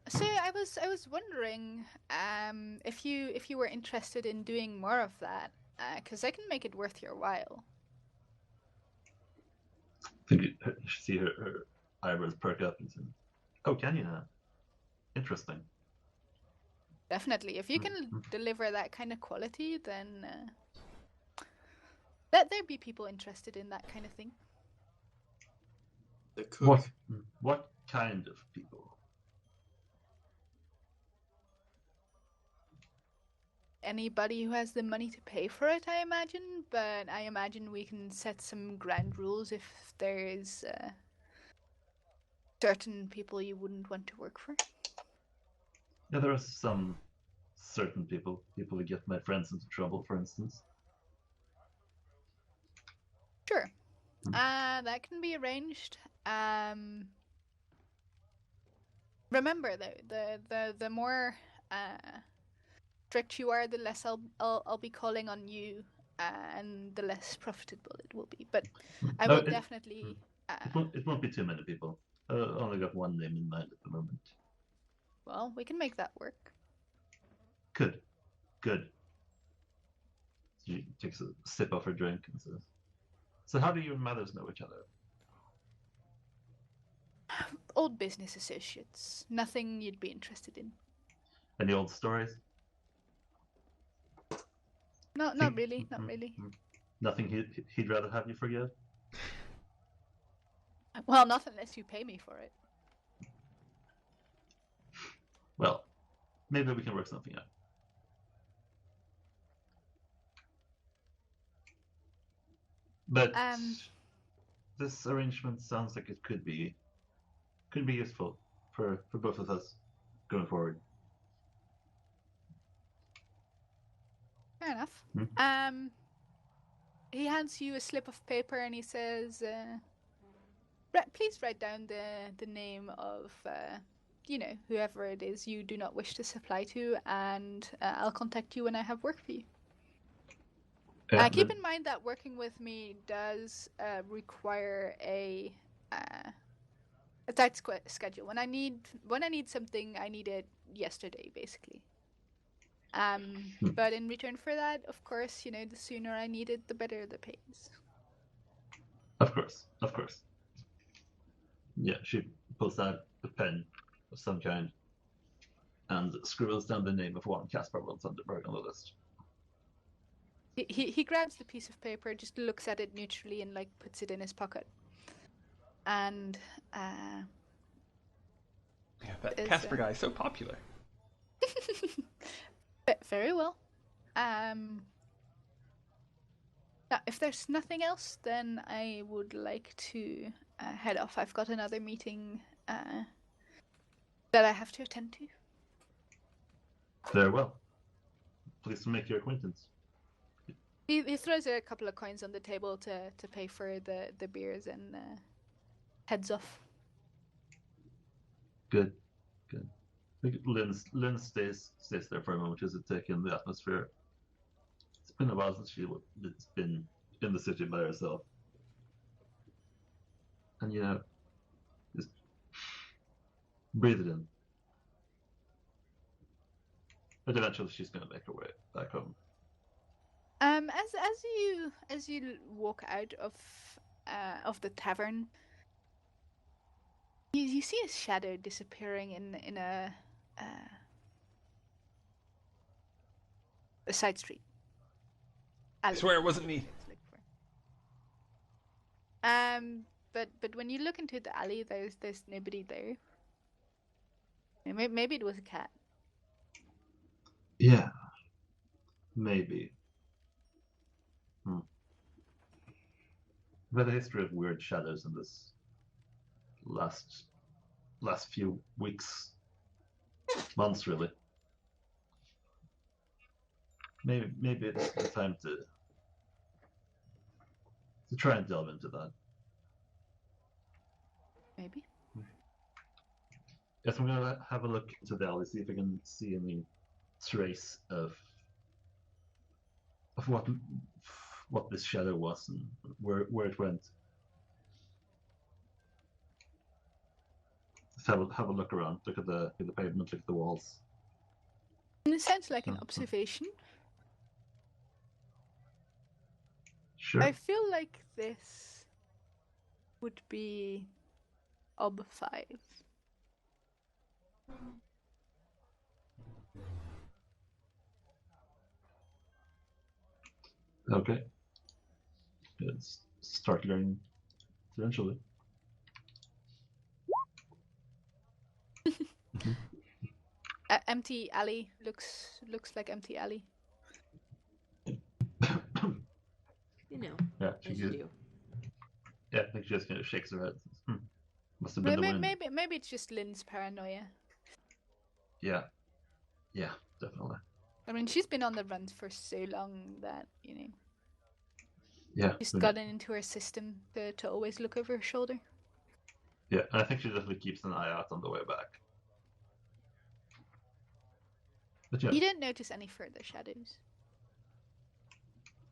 So I was wondering, if you were interested in doing more of that, because I can make it worth your while. I think you should see her eyebrows perk up and say, "Oh, can you now? Interesting." Definitely, if you can Mhm. deliver that kind of quality, then that there'd be people interested in that kind of thing. The cook. What kind of people? Anybody who has the money to pay for it, I imagine. But I imagine we can set some ground rules if there's certain people you wouldn't want to work for. Yeah, there are some certain people who get my friends into trouble, for instance. Sure. Hmm. That can be arranged. Remember though, the more strict you are, the less I'll be calling on you, and the less profitable it will be. But I No, will definitely. It won't be too many people. Only got one name in mind at the moment. Well, we can make that work. Good. She takes a sip of her drink and says, "So how do your mothers know each other?" Old business associates. Nothing you'd be interested in. Any old stories? No, not really. Not really. Nothing he'd rather have you forget? Well, not unless you pay me for it. Well, maybe we can work something out. But this arrangement sounds like it could be useful for both of us going forward. Fair enough. Hmm. He hands you a slip of paper and he says, please write down the name of, whoever it is you do not wish to supply to, and I'll contact you when I have work for you. Keep in mind that working with me does require a tight schedule. When I need something, I need it yesterday, basically. But in return for that, of course, the sooner I need it, the better the pays. Of course. Yeah, she pulls out a pen of some kind and scribbles down the name of one Caspar von Thunderberg on the list. He grabs the piece of paper, just looks at it neutrally, and like puts it in his pocket. And Yeah, that Casper guy is so popular. Very well. Now, if there's nothing else, then I would like to head off. I've got another meeting that I have to attend to. Very well. Pleased to make your acquaintance. He throws a couple of coins on the table to pay for the beers and heads off. Good. I think Lynn stays there for a moment just to take in the atmosphere. It's been a while since she's been in the city by herself. And just breathe it in. But eventually she's gonna make her way back home. As you walk out of the tavern, you see a shadow disappearing in a side street. I swear it wasn't me. But when you look into the alley, there's nobody there. Maybe it was a cat. Yeah. Maybe. We've had a history of weird shadows in this last few weeks, months, really. Maybe it's the time to try and delve into that. Maybe. Yes, I'm gonna have a look into the alley, see if I can see any trace of what this shadow was and where it went. Just have a look around, look at the pavement, look at the walls. And it sounds like an observation. Sure. I feel like this would be Ob 5. Okay. Let's start learning eventually. Empty alley looks like empty alley. Yeah, as you do. Yeah, I think she just shakes her head. Must have been the wind. Maybe it's just Lynn's paranoia. Yeah, definitely. I mean, she's been on the run for so long that Yeah, she's gotten into her system to always look over her shoulder. Yeah, and I think she definitely keeps an eye out on the way back. But yeah. You don't notice any further shadows.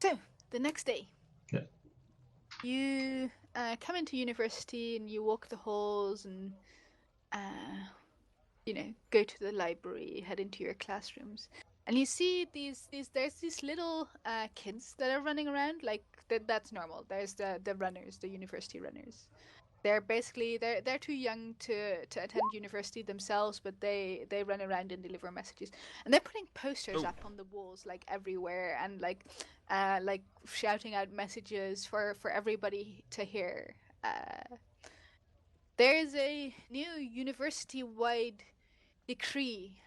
So, the next day. Yeah. You come into university and you walk the halls and, go to the library, head into your classrooms. And you see there's these little kids that are running around. Like, that's normal. There's the runners, the university runners. They're basically they're too young to attend university themselves, but they run around and deliver messages. And they're putting posters up on the walls like everywhere, and like shouting out messages for everybody to hear. There's a new university-wide decree.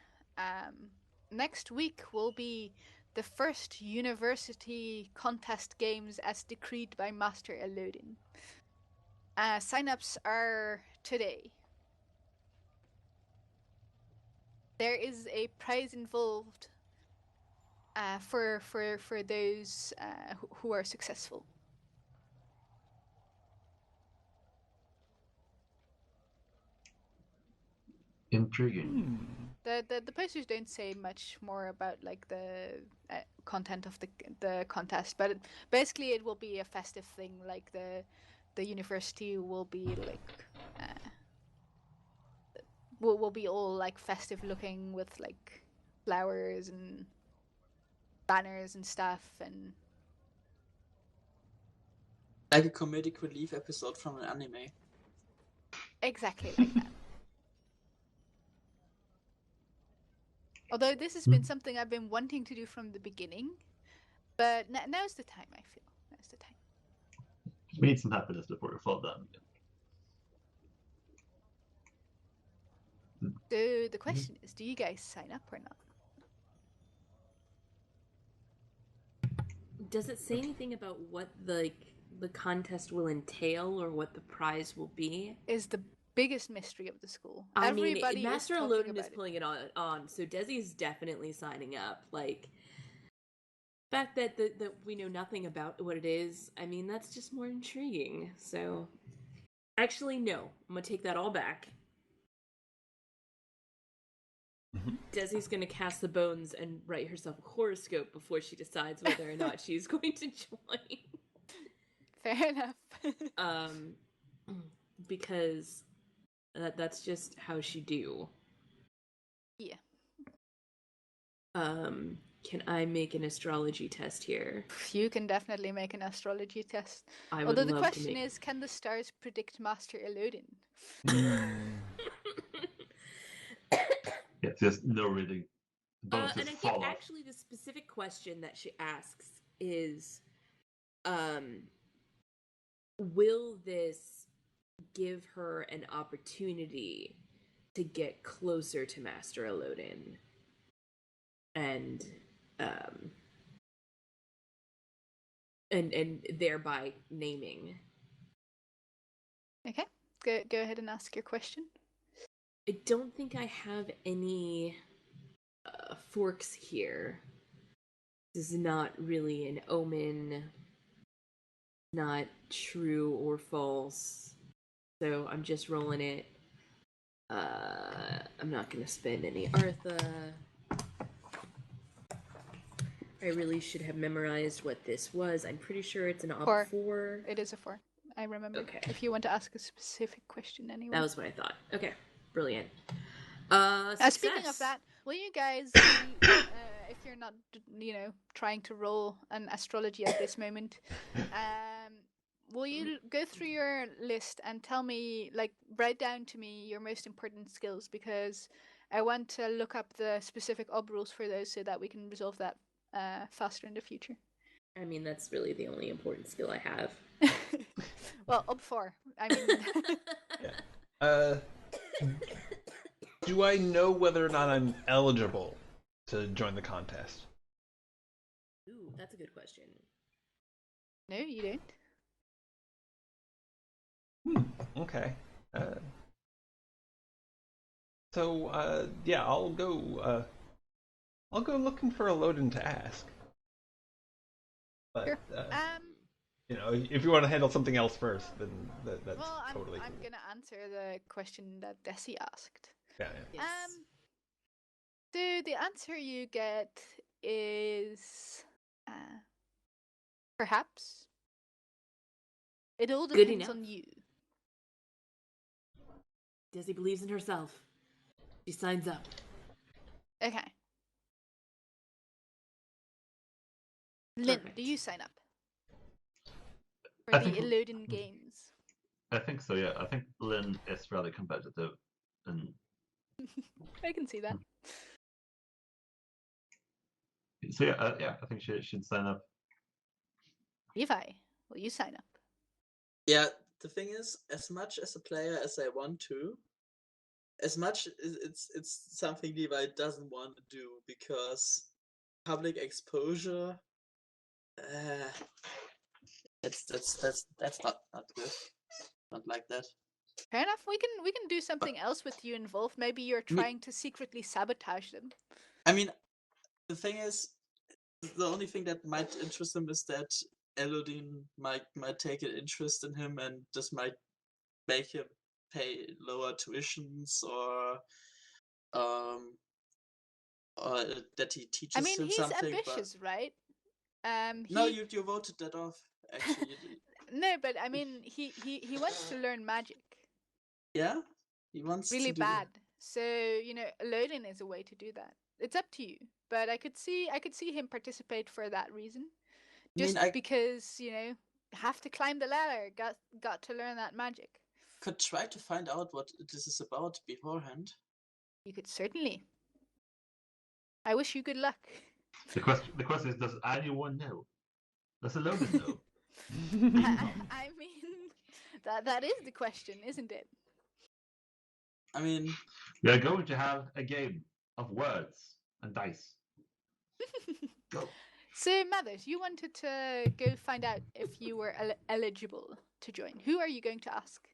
Next week will be the first university contest games as decreed by Master Elodin. Sign-ups are today. There is a prize involved for those who are successful. Intriguing. The posters don't say much more about like the content of the contest, but basically it will be a festive thing. Like the university will be like will be all like festive looking with like flowers and banners and stuff, and like a comedic relief episode from an anime. Exactly like that. Although this has been something I've been wanting to do from the beginning, but now's the time. I feel now's the time. We need some happiness before we fall down again. So the question is, do you guys sign up or not? Does it say anything about what the contest will entail or what the prize will be? Is the biggest mystery of the school. I Everybody mean, Master Elodin is pulling it on, so Desi's definitely signing up. Like, fact that we know nothing about what it is, I mean, that's just more intriguing. So, actually, no. I'm gonna take that all back. Desi's gonna cast the bones and write herself a horoscope before she decides whether or not she's going to join. Fair enough. Because that's just how she do. Yeah. Can I make an astrology test here? You can definitely make an astrology test. I would Although the love question to make... is, can the stars predict Master Elodin? Yeah, just no reading. And I think actually the specific question that she asks is, will this give her an opportunity to get closer to Master Elodin? And thereby naming. Okay, go ahead and ask your question. I don't think I have any forks here. This is not really an omen, not true or false. So I'm just rolling it. I'm not gonna spend any Artha. I really should have memorized what this was. I'm pretty sure it's an op 4. It is a 4. I remember. Okay. If you want to ask a specific question anyway. That was what I thought. Okay, brilliant. Speaking of that, will you guys, if you're not, trying to roll an astrology at this moment, will you go through your list and tell me, write down to me your most important skills, because I want to look up the specific ob rules for those so that we can resolve that faster in the future. I mean, that's really the only important skill I have. Well, ob 4. I mean... Yeah. Do I know whether or not I'm eligible to join the contest? Ooh, that's a good question. No, you don't. Okay. Yeah, I'll go looking for Elodin to ask. But, Sure. if you want to handle something else first, then that's totally cool. I'm gonna answer the question that Desi asked. Yeah. Yes. So the answer you get is perhaps. It all Good depends enough. on you. Desi believes in herself. She signs up. Okay. Lynn, Perfect. do you sign up for the Elodin Games? I think so, yeah. I think Lynn is rather competitive. And I can see that. so, I think she should sign up. Levi, will you sign up? Yeah, the thing is, as much as a player as I want to, as much it's something Levi doesn't want to do, because public exposure, that's not good. Not like that. Fair enough. We can do something else with you involved. Maybe you're trying to secretly sabotage them. I mean, the thing is, the only thing that might interest him is that Elodin might take an interest in him, and this might make him pay lower tuitions, or that he teaches him he's something. ambitious, right? No, you voted that off. Actually, no, but I mean, he wants to learn magic. Yeah, he wants really to do bad. that. So Elodin is a way to do that. It's up to you, but I could see him participate for that reason. Just because have to climb the ladder, got to learn that magic. Could try to find out what this is about beforehand. You could certainly. I wish you good luck. The question is, does anyone know? Does Elodin know? I mean, that is the question, isn't it? I mean, we are going to have a game of words and dice. Go. So, Mathers, you wanted to go find out if you were eligible to join. Who are you going to ask?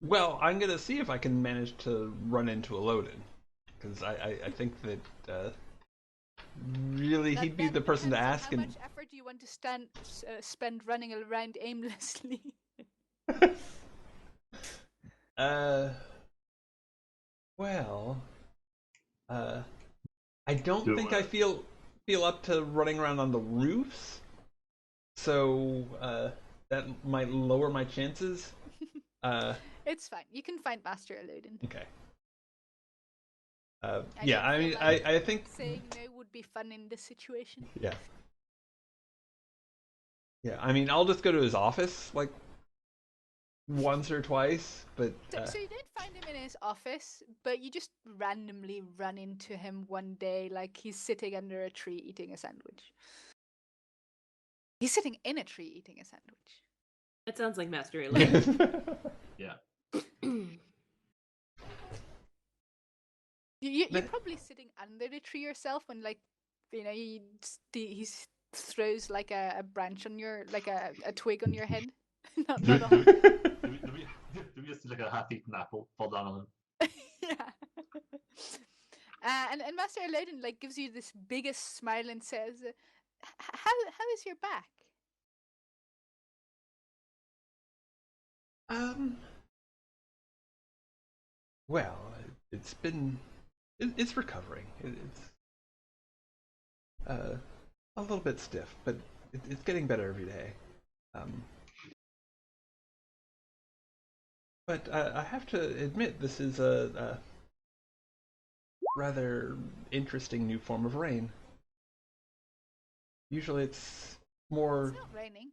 Well, I'm going to see if I can manage to run into Elodin, because I think that really, he'd be That the person to depends on ask. How And much effort do you want to spend running around aimlessly? Well, I don't Do think I? I feel up to running around on the roofs, so that might lower my chances. It's fine. You can find Master Elodin. Okay. I Yeah, don't I feel mean, like I think, saying no would be fun in this situation. yeah, yeah. I mean, I'll just go to his office like once or twice, but So you don't find him in his office, but you just randomly run into him one day, like he's sitting under a tree eating a sandwich. He's sitting in a tree eating a sandwich. That sounds like Master Elodin. Yeah. You're probably sitting under the tree yourself when, like, you know, he throws like a branch on your, like a twig on your head. not Do, a do, whole. do we just see like a half-eaten apple fall down on him? Yeah. And Master Elodin like gives you this biggest smile and says, "How is your back?" Well, it's recovering. It's a little bit stiff, but it's getting better every day. But I have to admit, this is a rather interesting new form of rain. Usually it's more. It's not raining.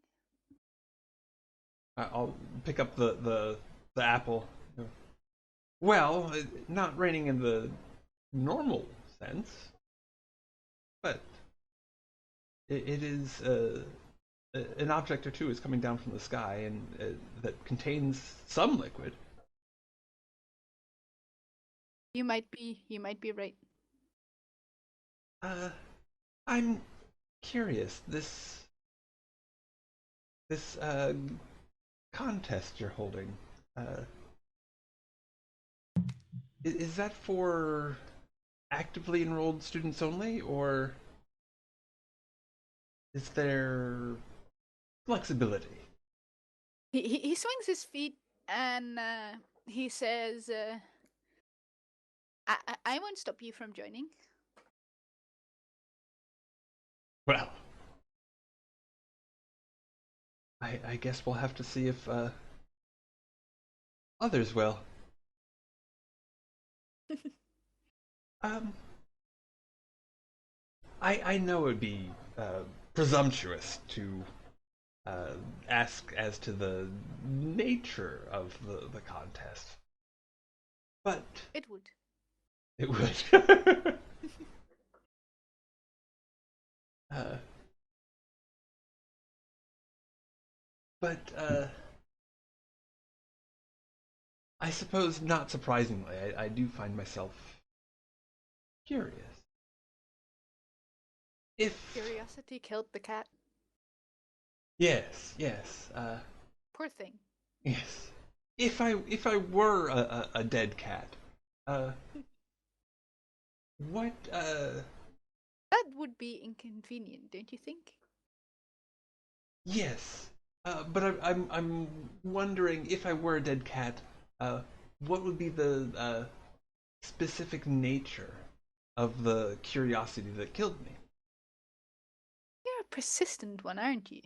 I'll pick up the apple. Well, not raining in the normal sense, but it is an object or two is coming down from the sky and that contains some liquid. You might be right. I'm curious. This contest you're holding. Is that for actively enrolled students only, or is there flexibility? He swings his feet and he says, I won't stop you from joining." Well, I guess we'll have to see if others will. I know it would be presumptuous to ask as to the nature of the contest, but It would. it would. But I suppose, not surprisingly, I do find myself curious. If Curiosity killed the cat. yes, Poor thing. yes. If I were a dead cat, what That would be inconvenient, don't you think? yes. But I'm wondering, if I were a dead cat, what would be the specific nature of the curiosity that killed me? You're a persistent one, aren't you?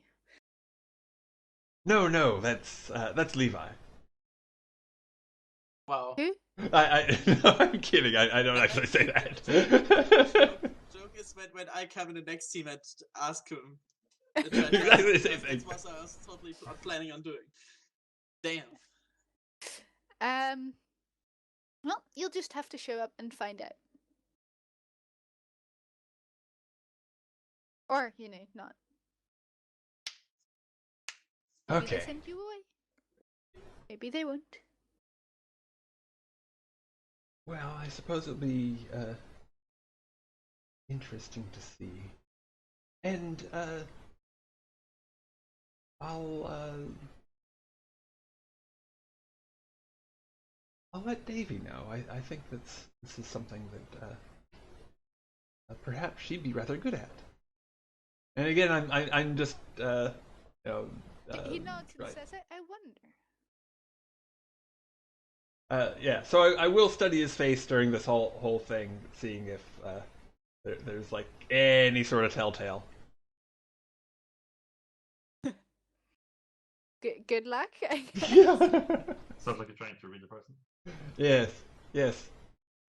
No, that's Levi. Wow. Who? No, I'm kidding. I don't actually say that. Joke is when I come in the next team and ask him. Exactly the same thing. That's what I was totally not planning on doing. Damn. Well, you'll just have to show up and find out. Or, you know, not. Maybe Okay. they send you away. Maybe they won't. Well, I suppose it'll be interesting to see. And I'll let Davey know. I think this is something that perhaps she'd be rather good at. And again, I'm just you know. He nods and right. says, I wonder. Yeah, so I will study his face during this whole thing, seeing if there's like any sort of telltale. Good luck, I guess. Yeah. Sounds like you're trying to read the person. Yes.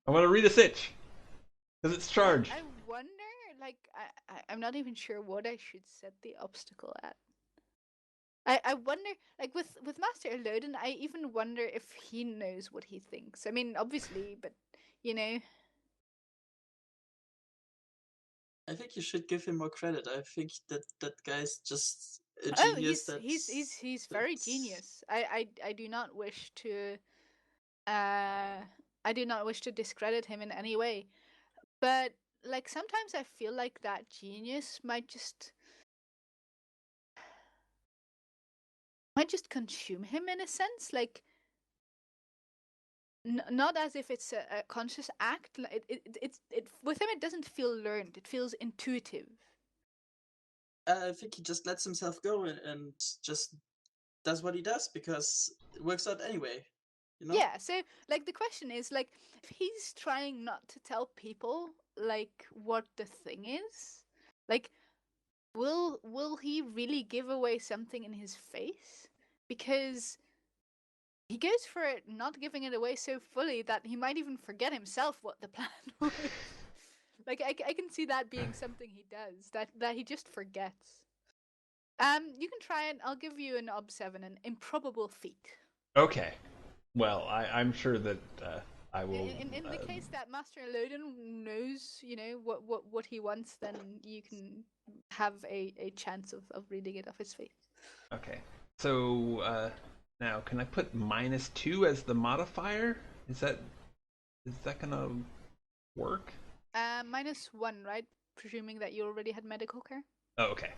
I want to read a sitch because it's charged. I wonder, like, I'm not even sure what I should set the obstacle at. I wonder, like, with Master Elodin, I even wonder if he knows what he thinks. I mean, obviously, but, you know. I think you should give him more credit. I think that guy's just a Oh, genius. he's very genius. I do not wish to I do not wish to discredit him in any way. But like sometimes I feel like that genius might just consume him in a sense, like not as if it's a conscious act. It with him it doesn't feel learned. It feels intuitive. I think he just lets himself go and just does what he does because it works out anyway. You know? Yeah, so like the question is like if he's trying not to tell people like what the thing is, like will he really give away something in his face? Because he goes for it not giving it away so fully that he might even forget himself what the plan was. Like I can see that being something he does, that he just forgets. You can try it. I'll give you an ob7, an improbable feat. Okay. Well, I'm sure that I will. In the case that Master Elodin knows, you know, what he wants, then you can have a chance of reading it off his face. Okay. So now, can I put -2 as the modifier? Is that gonna work? -1, right? Presuming that you already had medical care. Oh, okay.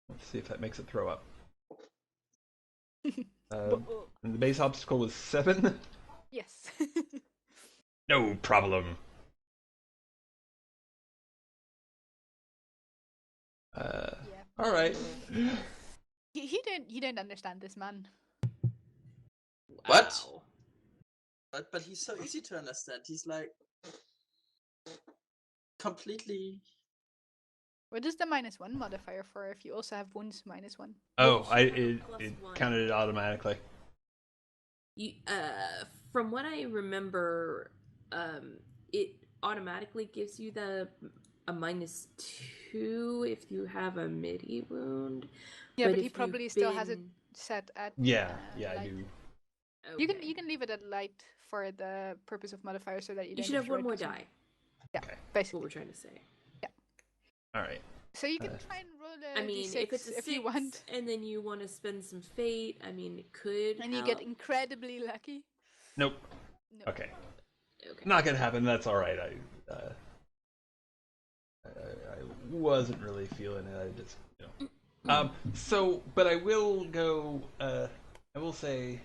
Let's see if that makes it throw up. And the base obstacle was 7. Yes. No problem. Yeah. All right. You don't understand this man. What? Wow. But he's so easy to understand. He's like completely. What is the -1 modifier for if you also have wounds -1? Oh, Well, you should have it +1. counted it automatically. You, from what I remember, it automatically gives you a -2 if you have a midi wound. Yeah, but if he probably you've still has it been- set at. Yeah, I light. do. Okay. You can leave it at light for the purpose of modifier so that you don't. You should have one destroy more it constantly. die. Yeah, Okay. That's basically. what we're trying to say. All right. So you can try and roll a I mean, d6 if it's a 6 you want, and then you want to spend some fate, I mean, it could. and you get incredibly lucky. Nope. No. Okay. Okay. Not gonna happen. That's all right. I wasn't really feeling it. I just, you know. So, but I will go. I will say.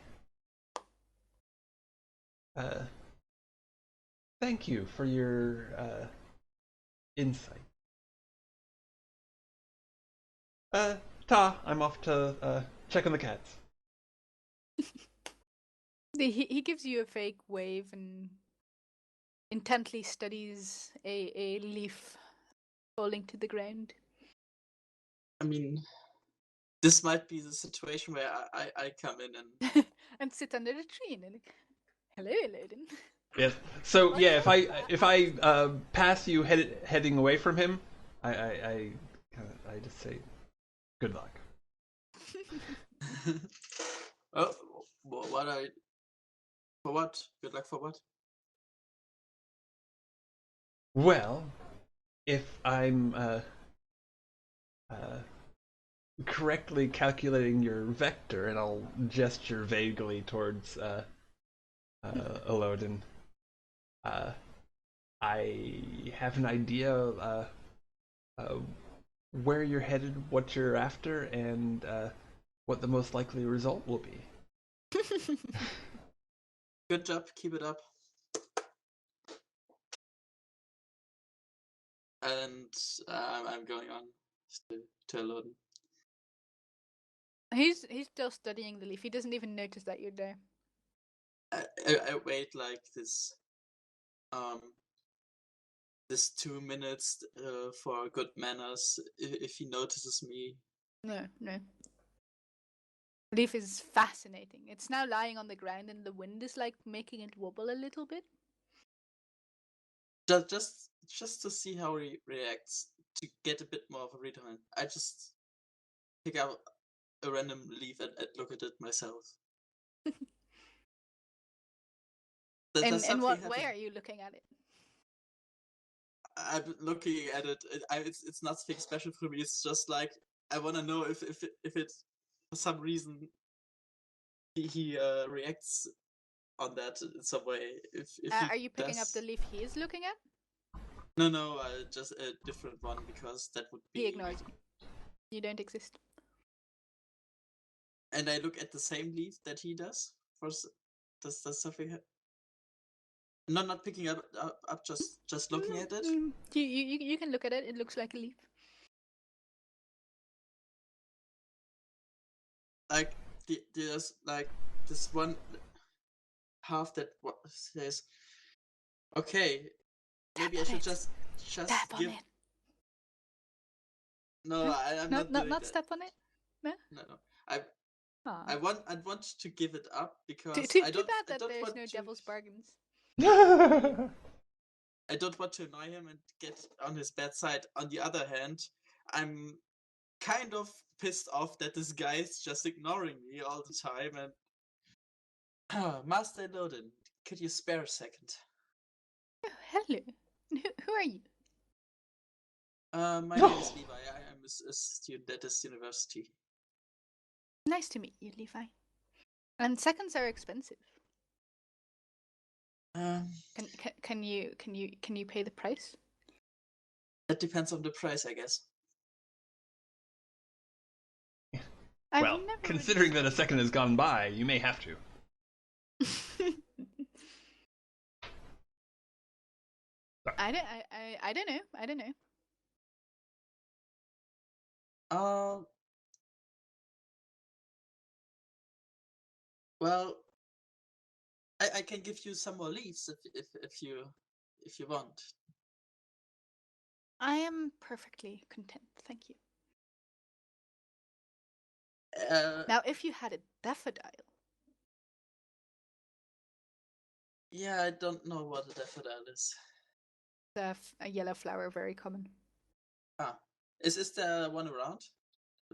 Thank you for your insight. I'm off to check on the cats. He gives you a fake wave and intently studies a leaf falling to the ground. I mean, this might be the situation where I come in and And sit under the tree and then, hello, Elodin. Yes. So yeah, if I pass you heading away from him, I just say good luck. oh, for what? Good luck for what? Well, if I'm correctly calculating your vector, and I'll gesture vaguely towards Elodin, I have an idea where you're headed, what you're after, and what the most likely result will be. Good job. Keep it up. and I'm going on to Loden. He's still studying the leaf. He doesn't even notice that you're there. I wait like this 2 minutes for good manners if he notices me. No. The leaf is fascinating. It's now lying on the ground, and the wind is like making it wobble a little bit. Just to see how he reacts, to get a bit more of a read on it. I just pick out a random leaf and look at it myself. In what way are you looking at it? I'm looking at it. It's nothing special for me. It's just like I want to know if it for some reason he reacts on that in some way. If Are you picking up the leaf he is looking at? No, just a different one, because that would be. He ignores you. You don't exist. And I look at the same leaf that he does. Does something happen? No, not picking up just looking at it. You can look at it. It looks like a leaf. Like there's like this one half that says, "Okay, maybe I should just Step give." on it. No, I'm not doing not that. step on it. No. I want to give it up because Too I don't. bad I that don't there's want no to, devil's bargains. I don't want to annoy him and get on his bad side. On the other hand, I'm kind of pissed off that this guy is just ignoring me all the time. And Master Loden, could you spare a second? Oh, hello. Who are you? My name is Levi. I am a student at this university. Nice to meet you, Levi. And seconds are expensive. Can you pay the price? That depends on the price, I guess. Well, considering that a second has gone by, you may have to. I don't know. Well, I can give you some more leaves if you want. I am perfectly content, thank you. Now, if you had a daffodil. Yeah, I don't know what a daffodil is. A yellow flower, very common. Ah, is there one around?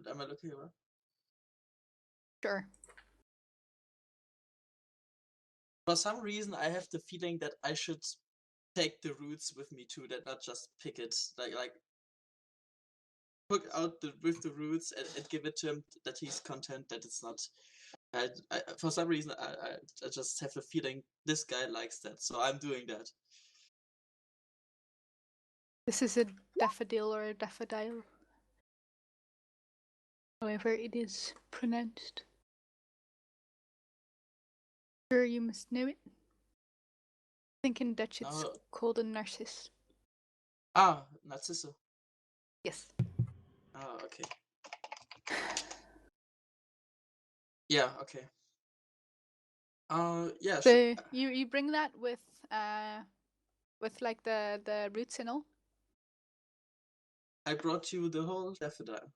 Am I looking around? Sure. For some reason, I have the feeling that I should take the roots with me too, that not just pick it. Like hook out with the roots and give it to him, that he's content that it's not. For some reason, I just have a feeling this guy likes that, so I'm doing that. This is a daffodil or a daffodil. However it is pronounced. Sure, you must know it. I think in Dutch it's called a narcis. Ah, Narciso. Yes. Oh, okay. Yeah, okay. Yeah. So you bring that with like the roots and all? I brought you the whole daffodil.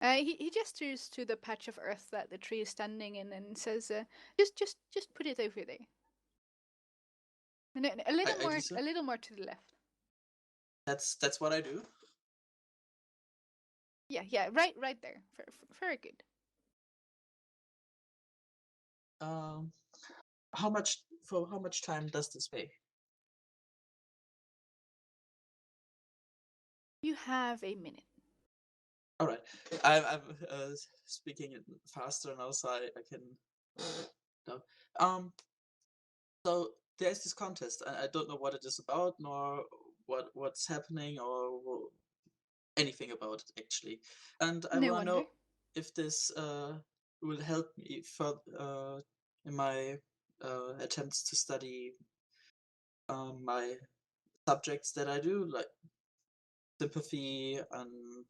He gestures to the patch of earth that the tree is standing in and says, "Just put it over there. And a little more to the left." That's what I do. Yeah, right there. Very good. How much time does this pay? You have a minute. All right, I'm speaking faster now, so I can. No. So there's this contest, and I don't know what it is about, nor what's happening, or anything about it actually. And I want to know if this will help me for in my attempts to study my subjects that I do, like sympathy and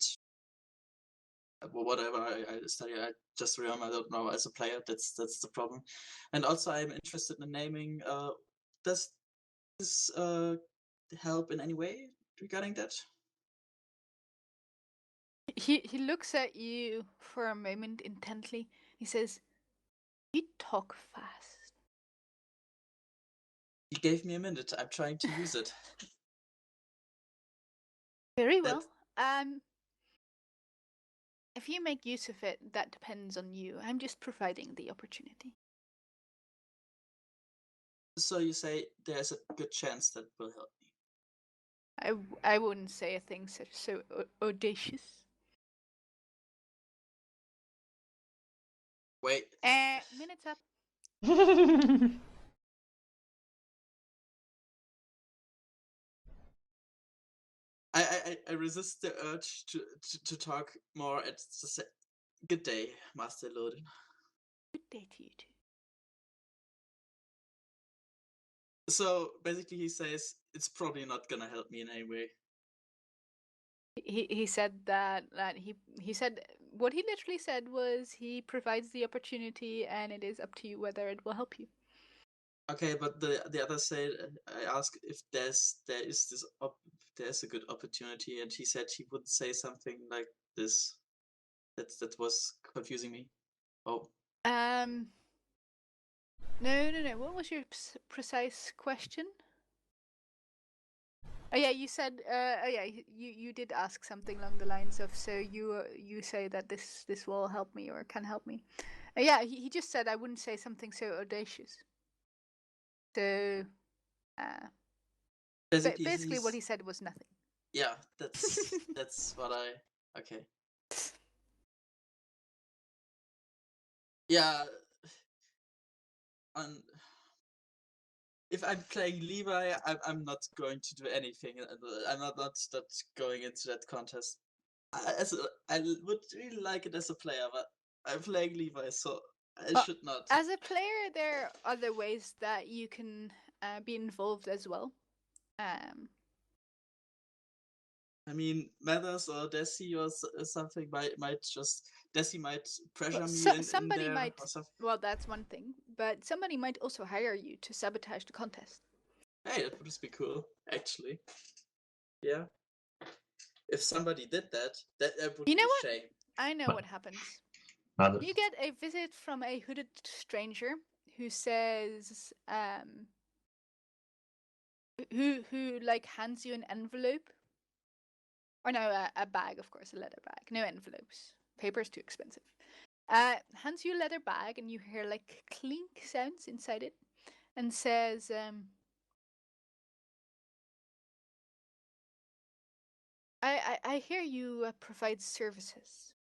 whatever I study. I just remember I don't know as a player. That's the problem. And also I'm interested in naming. Does this help in any way regarding that? He looks at you for a moment intently. He says, "You talk fast." You gave me a minute. I'm trying to use it. Very That- well. If you make use of it, that depends on you. I'm just providing the opportunity. So you say there's a good chance that will help me. I wouldn't say a thing so audacious. Wait. Minutes up. I resist the urge to talk more. It's just good day, Master Lodin. Good day to you too. So basically, he says it's probably not gonna help me in any way. He said that he said what he literally said was he provides the opportunity and it is up to you whether it will help you. Okay, but the other said I asked if there's a good opportunity, and he said he would say something like this. That was confusing me. Oh, No. What was your precise question? Oh yeah, you said. Oh yeah, you did ask something along the lines of, so you say that this will help me or can help me. Yeah, he just said I wouldn't say something so audacious. So, basically what he said was nothing. Yeah, that's what I. Okay. Yeah. If I'm playing Levi, I'm not going to do anything. I'm not going into that contest. I would really like it as a player, but I'm playing Levi, so I should not. As a player, there are other ways that you can be involved as well. I mean, Mathers or Desi or something might just Desi might pressure me in there might. or something. Well, that's one thing, but somebody might also hire you to sabotage the contest. Hey, that would just be cool, actually. Yeah. If somebody did that would be a shame. I know what happens. Mathers. You get a visit from a hooded stranger who says, who like hands you an envelope. Or no, a bag, of course, a leather bag. No envelopes. Paper's too expensive. Hands you a leather bag and you hear like clink sounds inside it and says, I hear you provide services.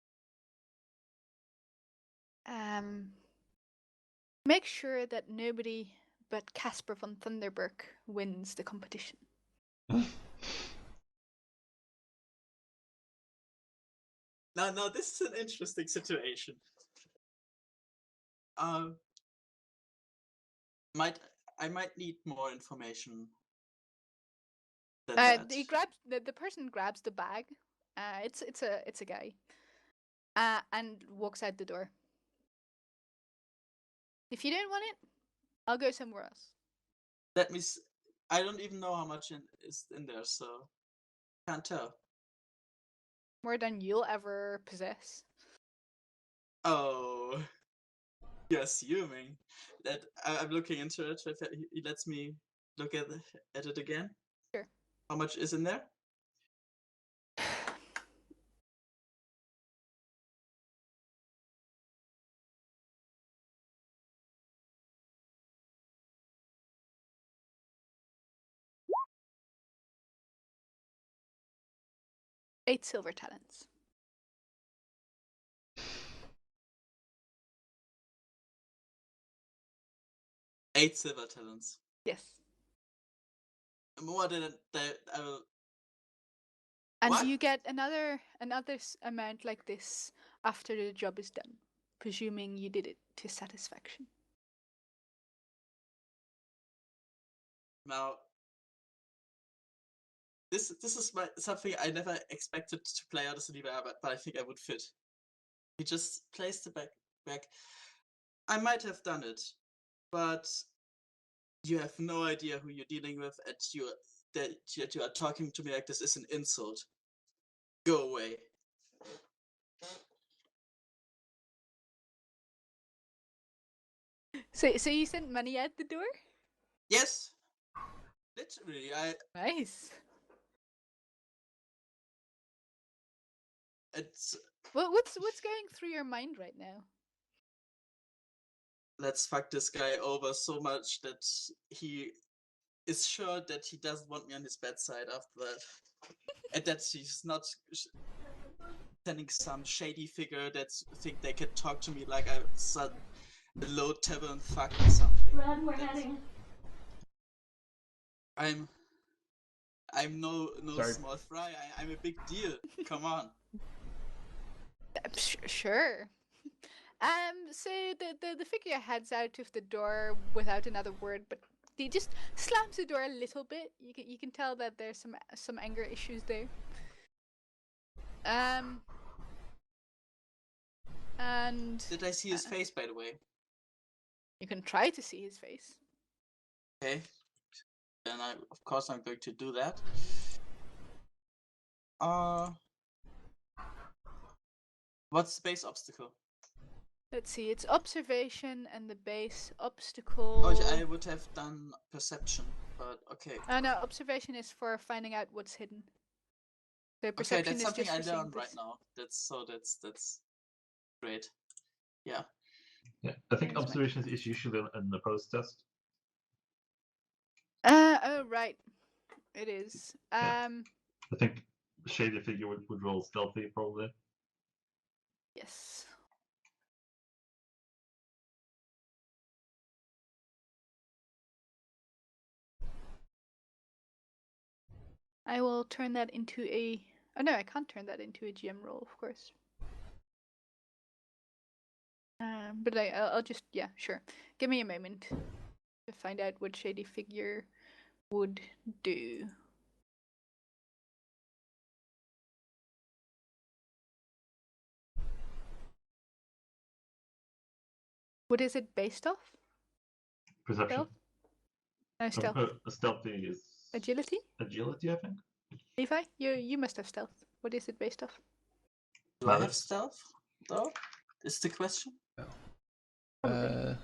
Make sure that nobody but Casper von Thunderberg wins the competition. Now this is an interesting situation. I might need more information than that. The person grabs the bag. It's a guy. And walks out the door. If you don't want it, I'll go somewhere else. I don't even know how much is in there, so can't tell. More than you'll ever possess. Oh, you're assuming that I'm looking into it. He lets me look at it again. Sure. How much is in there? $8 silver talents. $8 silver talents. Yes. More than I will. And What? you get another amount like this after the job is done, presuming you did it to satisfaction. Now, This is something I never expected to play out as an EVR, but I think I would fit. He just placed the back. I might have done it, but you have no idea who you're dealing with, and that you are talking to me like this is an insult. Go away. So you sent money out the door? Yes. Literally, Nice. it's Well, what's going through your mind right now? let's fuck this guy over so much that he is sure that he doesn't want me on his bedside after that. And that he's not sending some shady figure that think they can talk to me like I'm some low tavern fuck or something. Run, we're heading. I'm no Sorry. small fry. I'm a big deal. Come on. Sure. So the figure heads out of the door without another word, but he just slams the door a little bit. You can tell that there's some anger issues there. And Did I see his face, by the way? you can try to see his face. Okay. Then of course I'm going to do that. What's the base obstacle? Let's see, it's observation and the base obstacle. Oh, I would have done perception, but okay. No, observation is for finding out what's hidden. So Okay, perception that's is something just I for seeing learned right this. now. That's great. Yeah. Yeah, I think There's observations is usually an opposed test. Oh right, it is. Yeah. I think shady figure would roll stealthy probably. Yes. I will turn that into a... Oh no, I can't turn that into a GM roll, of course. But I'll just... Yeah, sure. Give me a moment to find out what shady figure would do. What is it based off? Perception. Stealth? No, stealth. Stealthy is Agility? agility, I think. Levi, you must have stealth. What is it based off? Do I have stealth, though? Is the question? Oh,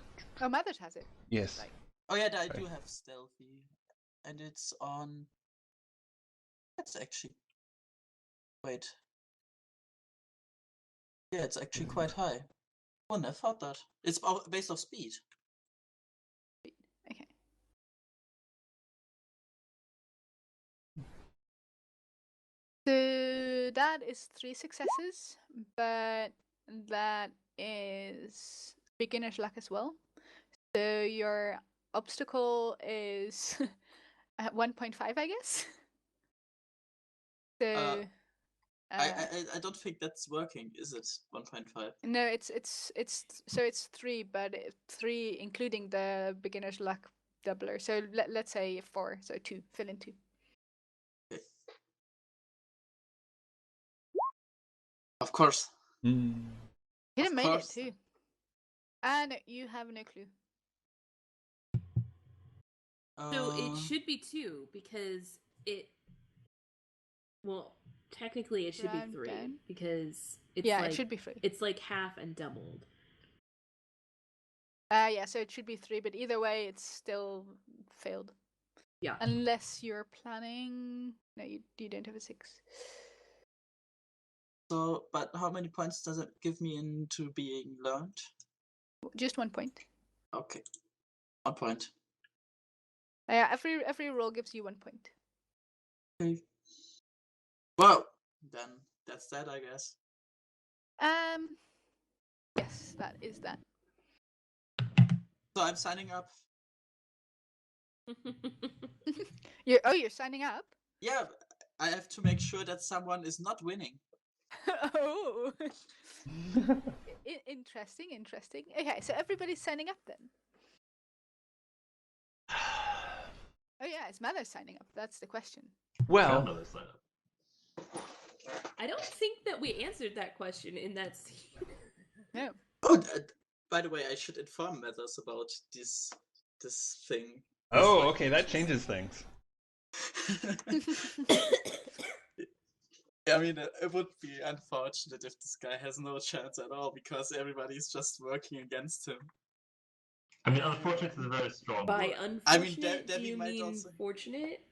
Mathers has it. Yes. Right. Oh yeah, I do have stealthy. And it's on... That's actually... Wait. Yeah, it's actually quite high. Wouldn't have thought that. It's based off speed. Okay. So that is 3 successes, but that is beginner's luck as well. So your obstacle is at 1.5, I guess. So I don't think that's working, is it? 1.5. no, it's 3, but 3 including the beginner's luck doubler. So let's say 4, so 2, fill in 2. Okay. Of course. Mm. You Of made it course. too. And you have no clue. So it should be 2 because it. Well, technically it should be Round 3 down. because it's Yeah, like, it should be 3. It's like half and doubled. Yeah, so it should be 3, but either way, it's still failed. Yeah. Unless you're planning. No, you don't have a 6. So, but how many points does it give me into being learned? Just 1 point. Okay. 1 point. Yeah, every roll gives you 1 point. Okay. Well, then that's that, I guess. Yes, that is that. So I'm signing up. You're signing up? Yeah, I have to make sure that someone is not winning. Oh. Interesting. Okay, so everybody's signing up then. Oh yeah, is Mother signing up? That's the question. Well, Another sign up. I don't think that we answered that question in that scene. No. Oh, by the way, I should inform Mathers about this thing. oh, Like, okay, that changes things. I mean, it would be unfortunate if this guy has no chance at all because everybody's just working against him. I mean, unfortunate is a very strong By word. unfortunate, do Debbie you might mean also... fortunate?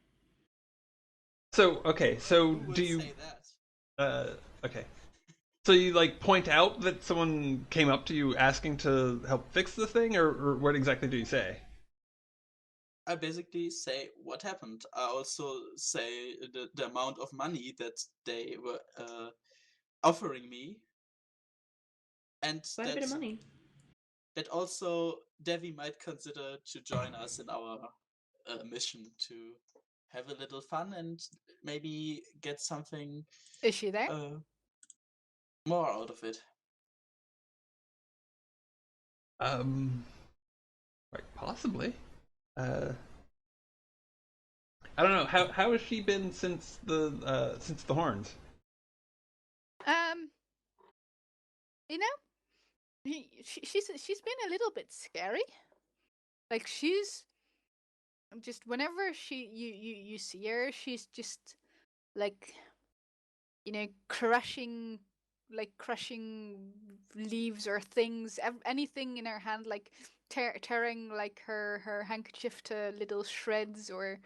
So, okay, so Who would do you... say that? Okay. So you, like, point out that someone came up to you asking to help fix the thing, or what exactly do you say? I basically say what happened. I also say the amount of money that they were offering me, and Quite a bit of money. that also Devi might consider to join us in our mission to have a little fun and maybe get something Is she there? more out of it. Quite possibly. I don't know. How has she been since the horns? You know, she's been a little bit scary. Like she's just whenever you see her, she's just like, you know, crushing leaves or things, anything in her hand, like tearing like her handkerchief to little shreds, or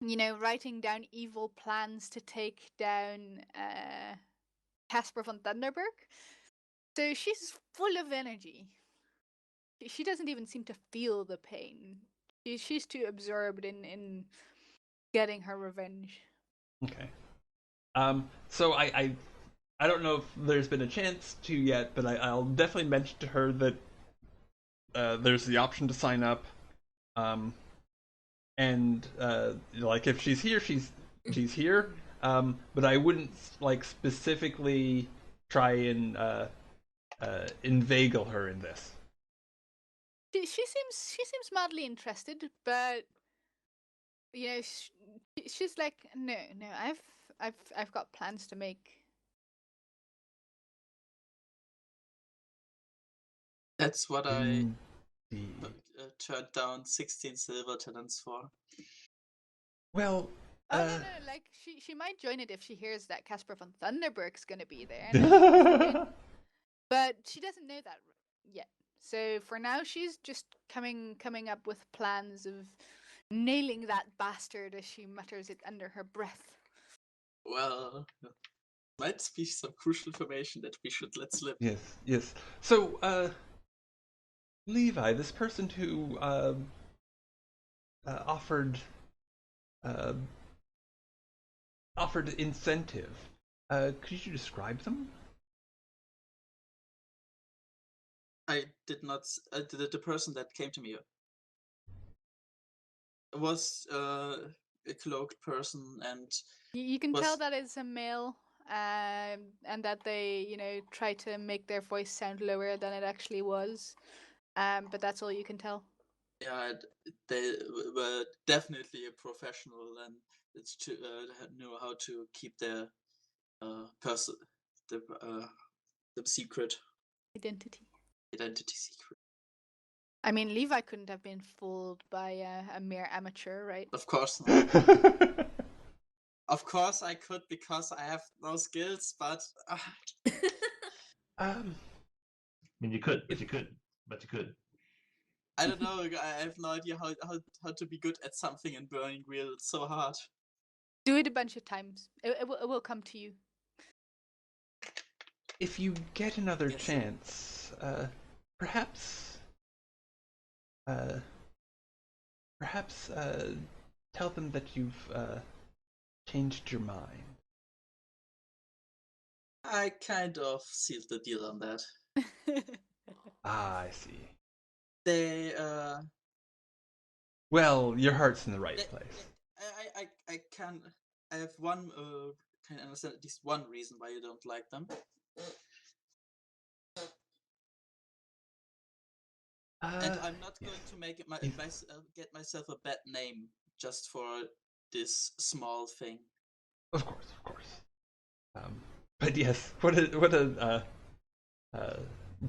you know, writing down evil plans to take down Casper von Thunderberg. So she's full of energy. She doesn't even seem to feel the pain. She's too absorbed in getting her revenge. Okay. So I don't know if there's been a chance to yet, but I'll definitely mention to her that there's the option to sign up. And like if she's here, she's here. But I wouldn't like specifically try and inveigle her in this. She seems madly interested, but you know, she's like, no, I've got plans to make. That's what I Indeed. turned down 16 silver talents for. Well, Oh no, like she might join it if she hears that Casper von Thunderberg's gonna be there. And but she doesn't know that yet. So for now, she's just coming up with plans of nailing that bastard, as she mutters it under her breath. Well, might be some crucial information that we should let slip. Yes. So, Levi, this person who offered incentive, could you describe them? I did not. The person that came to me was a cloaked person, and You can tell that it's a male, and that they, you know, try to make their voice sound lower than it actually was. But that's all you can tell. Yeah, they were definitely a professional, and it's to knew how to keep their person the secret Identity secret. I mean, Levi couldn't have been fooled by a mere amateur, right? Of course not. Of course I could, because I have no skills, but I mean, you could, but you could. I don't know. I have no idea how to be good at something in Burning Wheel. It's so hard. Do it a bunch of times. It will come to you. If you get another chance, perhaps tell them that you've changed your mind. I kind of sealed the deal on that. I see. They Well, your heart's in the right place. I have one can understand at least one reason why you don't like them. And I'm not going to make it get myself a bad name just for this small thing. Of course, of course. But yes, what a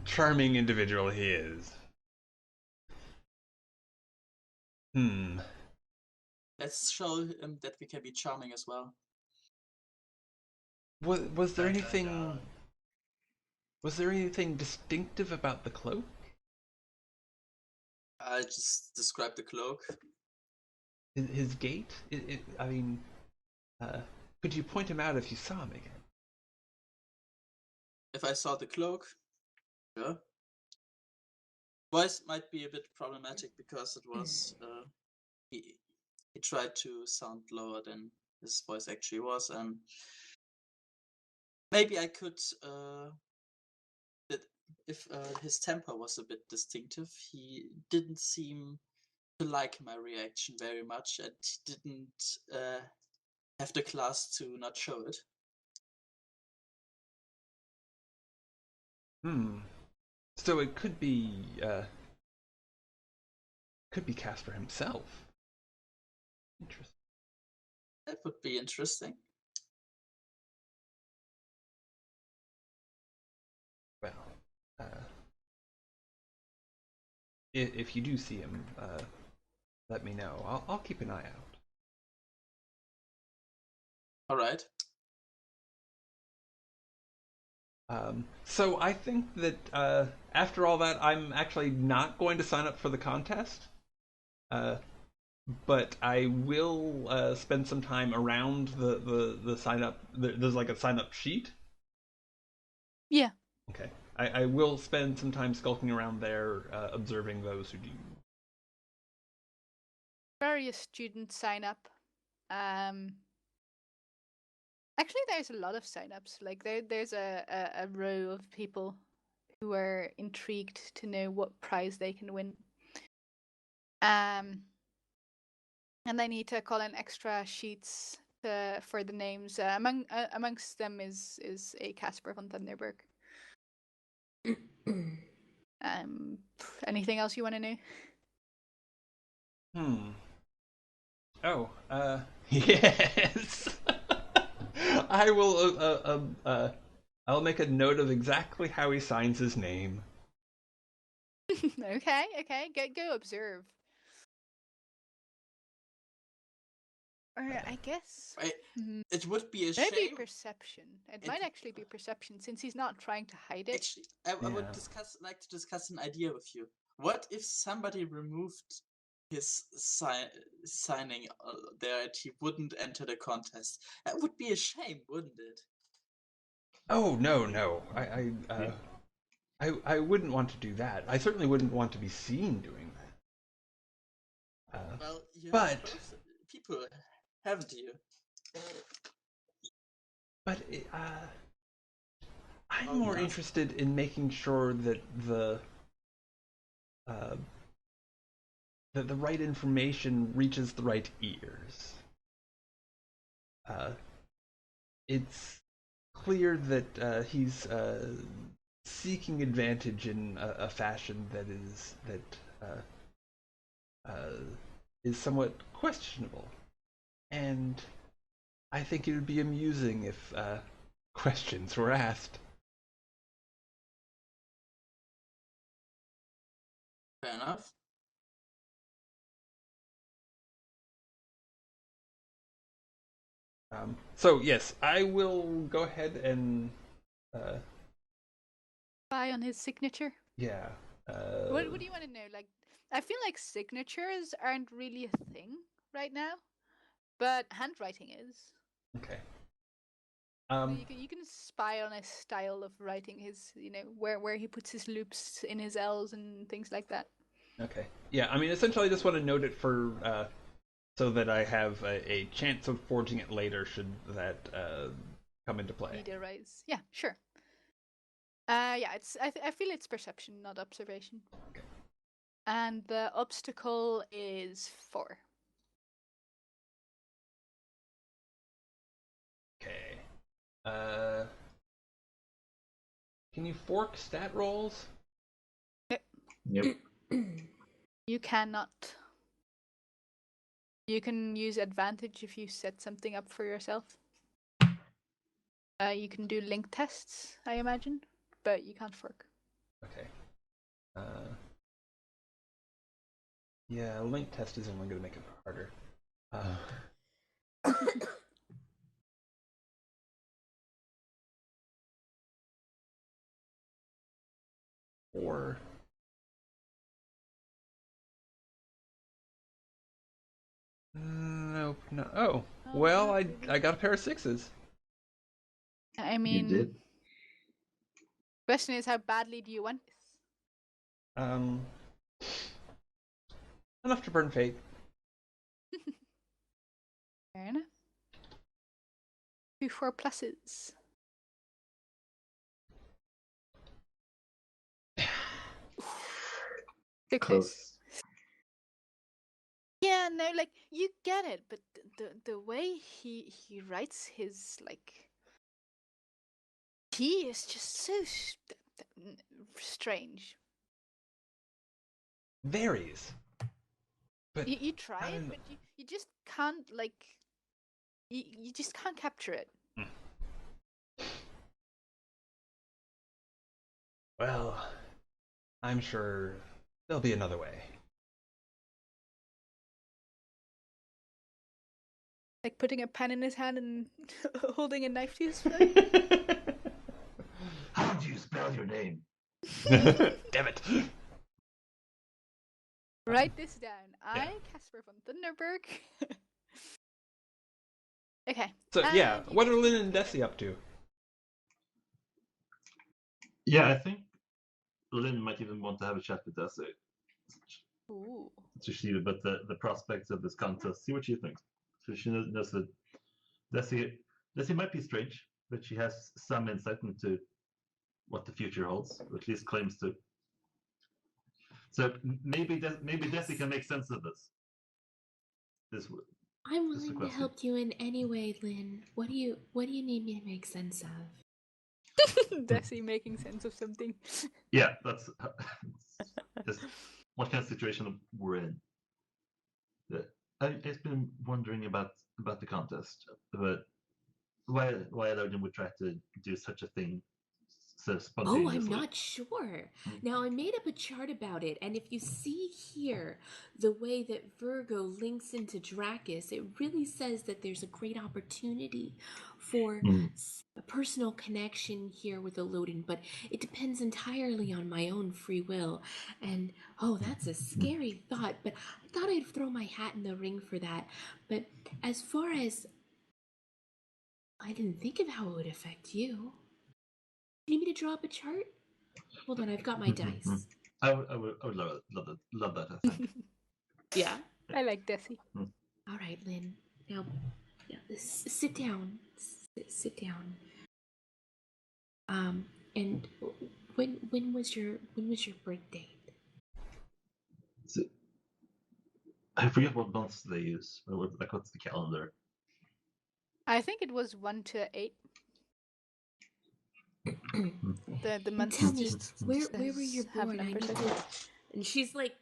charming individual he is. Let's show him that we can be charming as well. Was there anything? Was there anything distinctive about the cloak? I just described the cloak. His gait? I mean, could you point him out if you saw him again? If I saw the cloak, yeah. Voice might be a bit problematic because it was he tried to sound lower than his voice actually was, and maybe I could if his temper was a bit distinctive. He didn't seem to like my reaction very much, and he didn't have the class to not show it. So it could be Casper himself. Interesting. That would be interesting. Well, if you do see him, let me know. I'll keep an eye out. All right. So I think that after all that, I'm actually not going to sign up for the contest. But I will spend some time around the sign up. There's like a sign up sheet. Yeah. Okay. I will spend some time skulking around there, observing those who do. Various students sign up. Actually, there's a lot of sign-ups. Like there's a row of people who are intrigued to know what prize they can win. And they need to call in extra sheets for the names. Amongst them is a Casper von Thunderberg. Anything else you want to know? Oh, yes. I will. I'll make a note of exactly how he signs his name. Okay. Go observe. Or I guess it would be a maybe shame. Perception. It might actually be perception since he's not trying to hide it. Actually, I would like to discuss an idea with you. What if somebody removed his signing there and he wouldn't enter the contest? That would be a shame, wouldn't it? Oh no! I wouldn't want to do that. I certainly wouldn't want to be seen doing that. Well, you but have both people, haven't you? But I'm more interested in making sure that the right information reaches the right ears. It's clear that he's seeking advantage in a fashion that is somewhat questionable, and I think it would be amusing if questions were asked. Fair enough. So yes, I will go ahead and spy on his signature. Yeah. What do you want to know? Like, I feel like signatures aren't really a thing right now, but handwriting is. Okay. You can spy on his style of writing, his where he puts his loops in his L's and things like that. Okay. Yeah, I mean, essentially, I just want to note it for so that I have a chance of forging it later should that come into play. Need arise. Yeah, sure. Yeah, I feel it's perception, not observation. Okay. And the obstacle is 4. Okay. Can you fork stat rolls? Yep. You cannot. You can use advantage if you set something up for yourself. You can do link tests, I imagine, but you can't fork. Okay. Yeah, link test is only going to make it harder. Or nope, no. Oh, well, I got a pair of 6s. I You mean, did. question is, how badly do you want this? Enough to burn fate. Fair enough. 2 4 pluses. Too close. Yeah, no, like you get it, but the way he writes his he is just so strange. Varies. But You try it, but you just can't you just can't capture it. Well, I'm sure there'll be another way. Like putting a pen in his hand and holding a knife to his throat. How do you spell your name? Damn it. Write this down. I, Casper von Thunderberg. Okay. So yeah, what are Lynn and Desi up to? Yeah, I think Lynn might even want to have a chat with Desi. Ooh. To see about the prospects of this contest, see what she thinks. So she knows that Desi might be strange, but she has some insight into what the future holds, or at least claims to. So maybe Desi can make sense of this. I'm willing to help you in any way, Lynn. What do you need me to make sense of? Desi making sense of something. Yeah, that's just what kind of situation we're in. I've been wondering about the contest, but why Logan would try to do such a thing so spontaneously. Oh, I'm not sure. Now, I made up a chart about it, and if you see here the way that Virgo links into Dracus, it really says that there's a great opportunity for a personal connection here with Elodin, but it depends entirely on my own free will. And, oh, that's a scary thought, but I thought I'd throw my hat in the ring for that. But as far as... I didn't think of how it would affect you. You need me to draw up a chart? Hold on, I've got my dice. I would love that, I think. Yeah? I like Desi. All right, Lynn. Now sit down. Sit down. And when was your birth date? I forget what months they use. What's the calendar? I think it was 1 to 8. the months. Tell me, where were you born? I need to. And she's like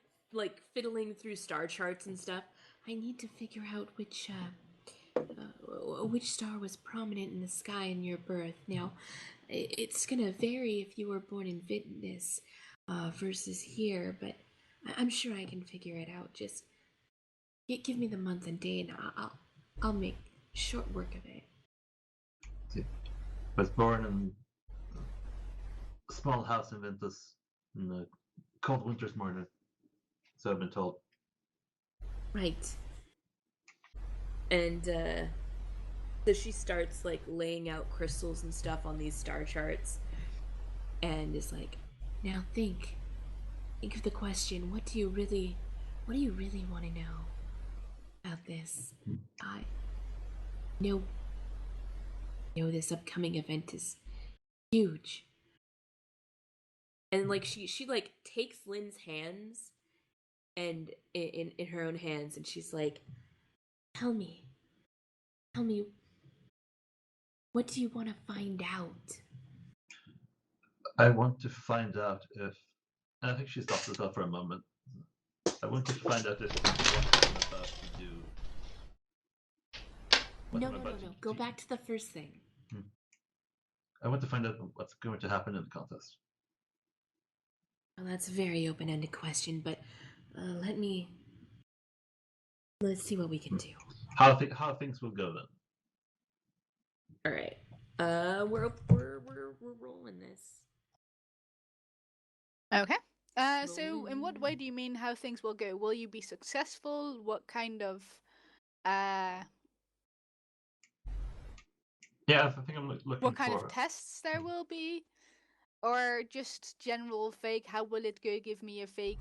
fiddling through star charts and stuff. I need to figure out which star was prominent in the sky in your birth. Now, it's gonna vary if you were born in Vitness versus here, but I'm sure I can figure it out. Just give me the month and day, and I'll make short work of it. I was born in a small house in Ventus in a cold winter's morning, so I've been told. Right. And so she starts like laying out crystals and stuff on these star charts, and is like, now think of the question, what do you really want to know about this? I know this upcoming event is huge. And like she like takes Lynn's hands and in her own hands, and she's like, tell me, what do you want to find out? I want to find out if, and I think she stops herself for a moment, want to find out if what I'm about to do. What No, I'm no, no, about no. to Go do. back to the first thing. I want to find out what's going to happen in the contest. Well, that's a very open-ended question, but let's see what we can do. How things will go then. All right. We're rolling this. Okay. So in what way do you mean how things will go? Will you be successful? What kind of Yeah, I think I'm looking what kind for. of tests there will be? Or just general fake, how will it go? Give me a fake,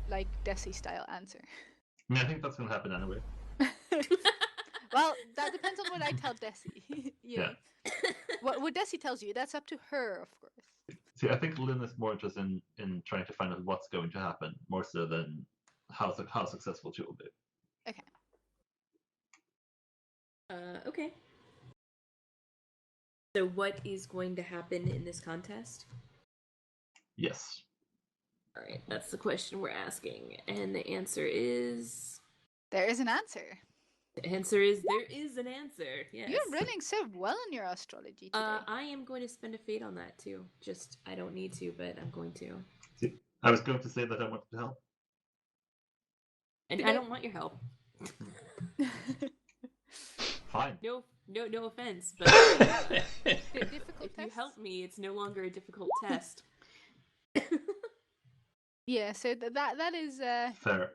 like, Desi style answer. I mean, I think that's going to happen anyway. Well, that depends on what I tell Desi. you know. What Desi tells you, that's up to her, of course. See, I think Lynn is more interested in trying to find out what's going to happen, more so than how successful she will be. Okay. Okay. So what is going to happen in this contest? Yes. All right, that's the question we're asking. And the answer is... There is an answer. The answer is there is an answer, yes. You're running so well in your astrology today. I am going to spend a fate on that, too. Just, I don't need to, but I'm going to. See, I was going to say that I wanted to help. And I don't want your help. Fine. No offense, but Difficult if you tests? help me, it's no longer a difficult test. Yeah, so that is Fair.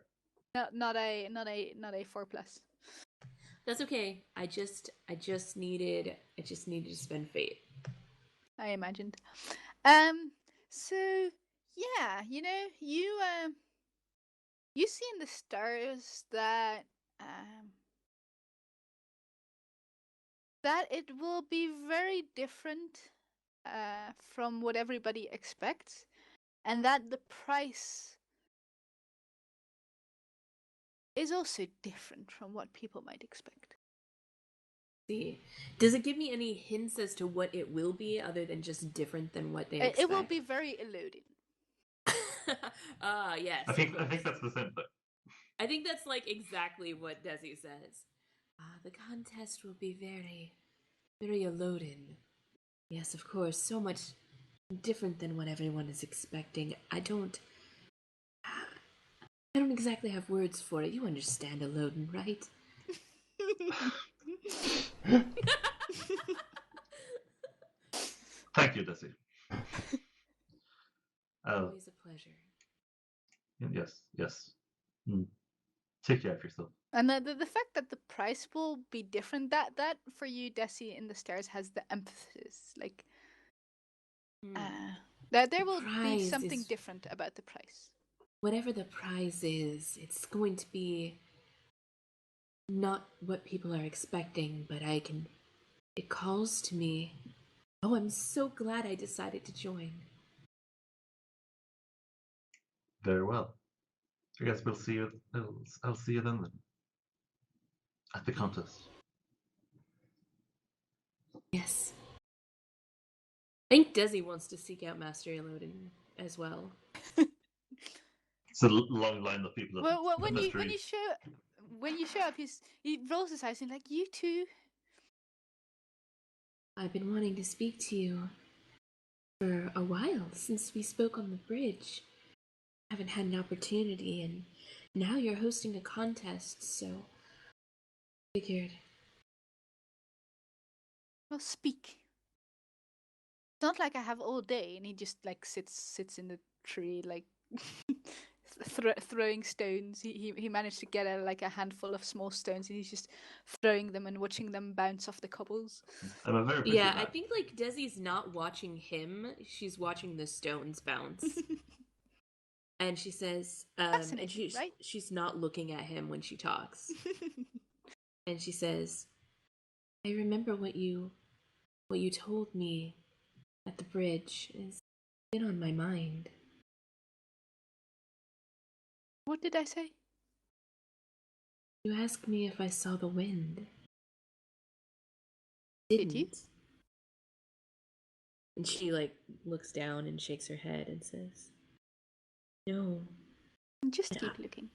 not a 4+. That's okay. I just needed to spend fate. I imagined. So yeah, you see in the stars that that it will be very different from what everybody expects, and that the price is also different from what people might expect. See, does it give me any hints as to what it will be, other than just different than what they expect? It will be very eluding. Yes. I think that's the same thing. I think that's like exactly what Desi says. The contest will be very, very eluding. Yes, of course, so much different than what everyone is expecting. I don't exactly have words for it. You understand eluding, right? Thank you, Desi. Always a pleasure. Yes. Take care of yourself. And the fact that the price will be different, that for you, Desi, in the stars has the emphasis. Like, that there will be something different about the price. Whatever the prize is, it's going to be not what people are expecting, but it calls to me. Oh, I'm so glad I decided to join. Very well. I guess we'll see you. I'll see you then. At the contest. Yes. I think Desi wants to seek out Master Elodin as well. It's a long line of people. Well, when you show up, he rolls his eyes and like, you too. I've been wanting to speak to you for a while, since we spoke on the bridge. I haven't had an opportunity, and now you're hosting a contest, so figured. Well, speak. It's not like I have all day, and he just like sits in the tree, like throwing stones. He managed to get a handful of small stones, and he's just throwing them and watching them bounce off the cobbles. I'm a very busy man. I think like Desi's not watching him; she's watching the stones bounce. And she says, and right? she's not looking at him when she talks. And she says, I remember what you told me at the bridge. It's been on my mind. What did I say? You asked me if I saw the wind. Did you? And she like looks down and shakes her head and says, No. Just Yeah. keep looking.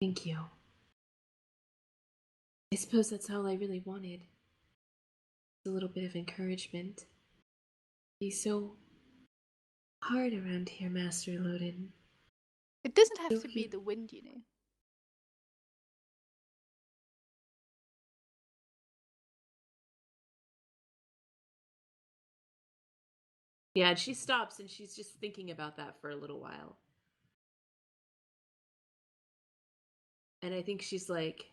Thank you. I suppose that's all I really wanted. A little bit of encouragement. He's so hard around here, Master Loden. It doesn't have So to be he- the wind, you know. Yeah, and she stops and she's just thinking about that for a little while. And I think she's like,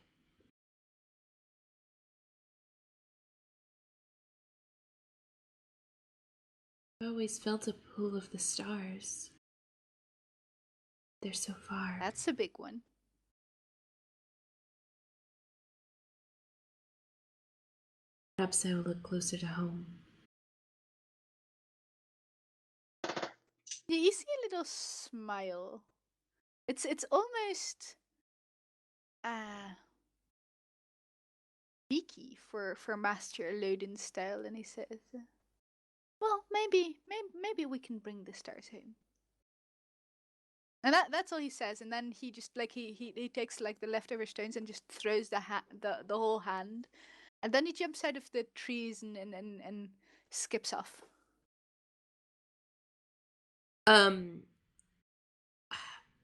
I always felt a pull of the stars. They're so far. That's a big one. Perhaps I will look closer to home. Yeah, you see a little smile. It's almost cheeky for Master Loden's style, and he says, "Well, maybe we can bring the stars home." And that's all he says, and then he just like he takes like the leftover stones and just throws the whole hand, and then he jumps out of the trees and skips off.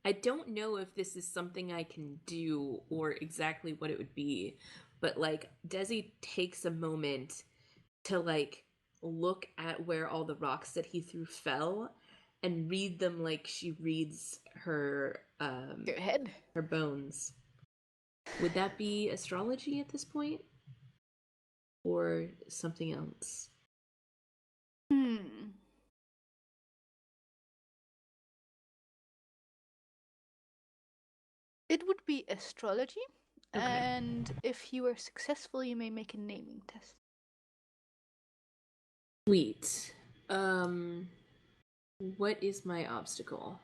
I don't know if this is something I can do or exactly what it would be, but like Desi takes a moment to like look at where all the rocks that he threw fell and read them like she reads her Your head. her bones. Would that be astrology at this point? Or something else? It would be astrology, Okay. and if you are successful, you may make a naming test. Sweet. What is my obstacle?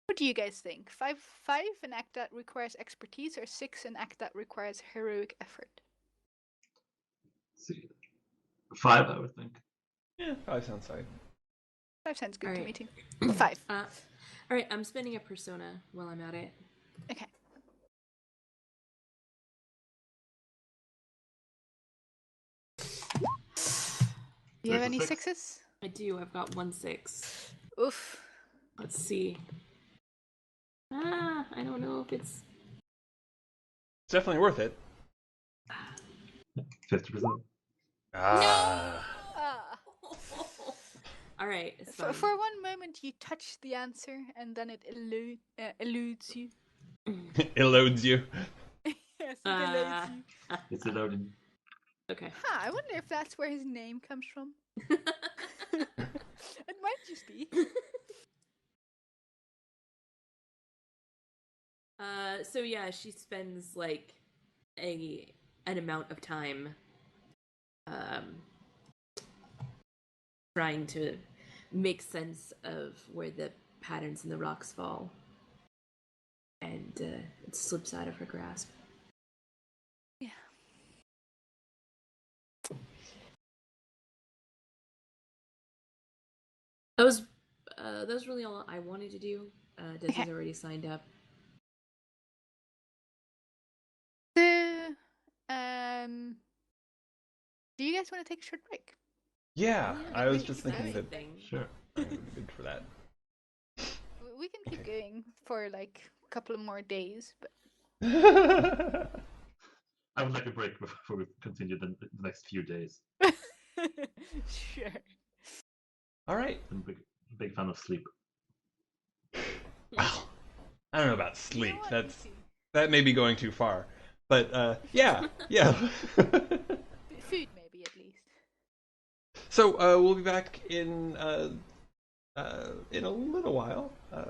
What do you guys think? Five, an act that requires expertise, or 6, an act that requires heroic effort? See, 5, I would think. Yeah, 5 sounds fine. 5 sounds good to me Alright. too. 5. All right, I'm spending a persona while I'm at it. Okay. Do you have There's a any 6. 6s? I do. I've got 1 6. Oof. Let's see. I don't know if it's. It's definitely worth it. 50%. Ah. Ah. All right. It's For, fine. for one moment, you touch the answer, and then it eludes you. It loads you. Yes, it eludes you. It's a loading. Okay. Huh, I wonder if that's where his name comes from. It might just be. So yeah, she spends like an amount of time trying to make sense of where the patterns in the rocks fall. And it slips out of her grasp. Yeah. That was really all I wanted to do. Desi's Okay. already signed up. So, do you guys want to take a short break? Yeah, I was just That's thinking a that thing. Sure. it would be good for that. We can keep going for like a couple of more days, but I would like a break before we continue the next few days. sure. All right. I'm a big fan of sleep. Well, I don't know about sleep. You know what? Me too. That may be going too far. But yeah. Food, maybe at least. So we'll be back in a little while.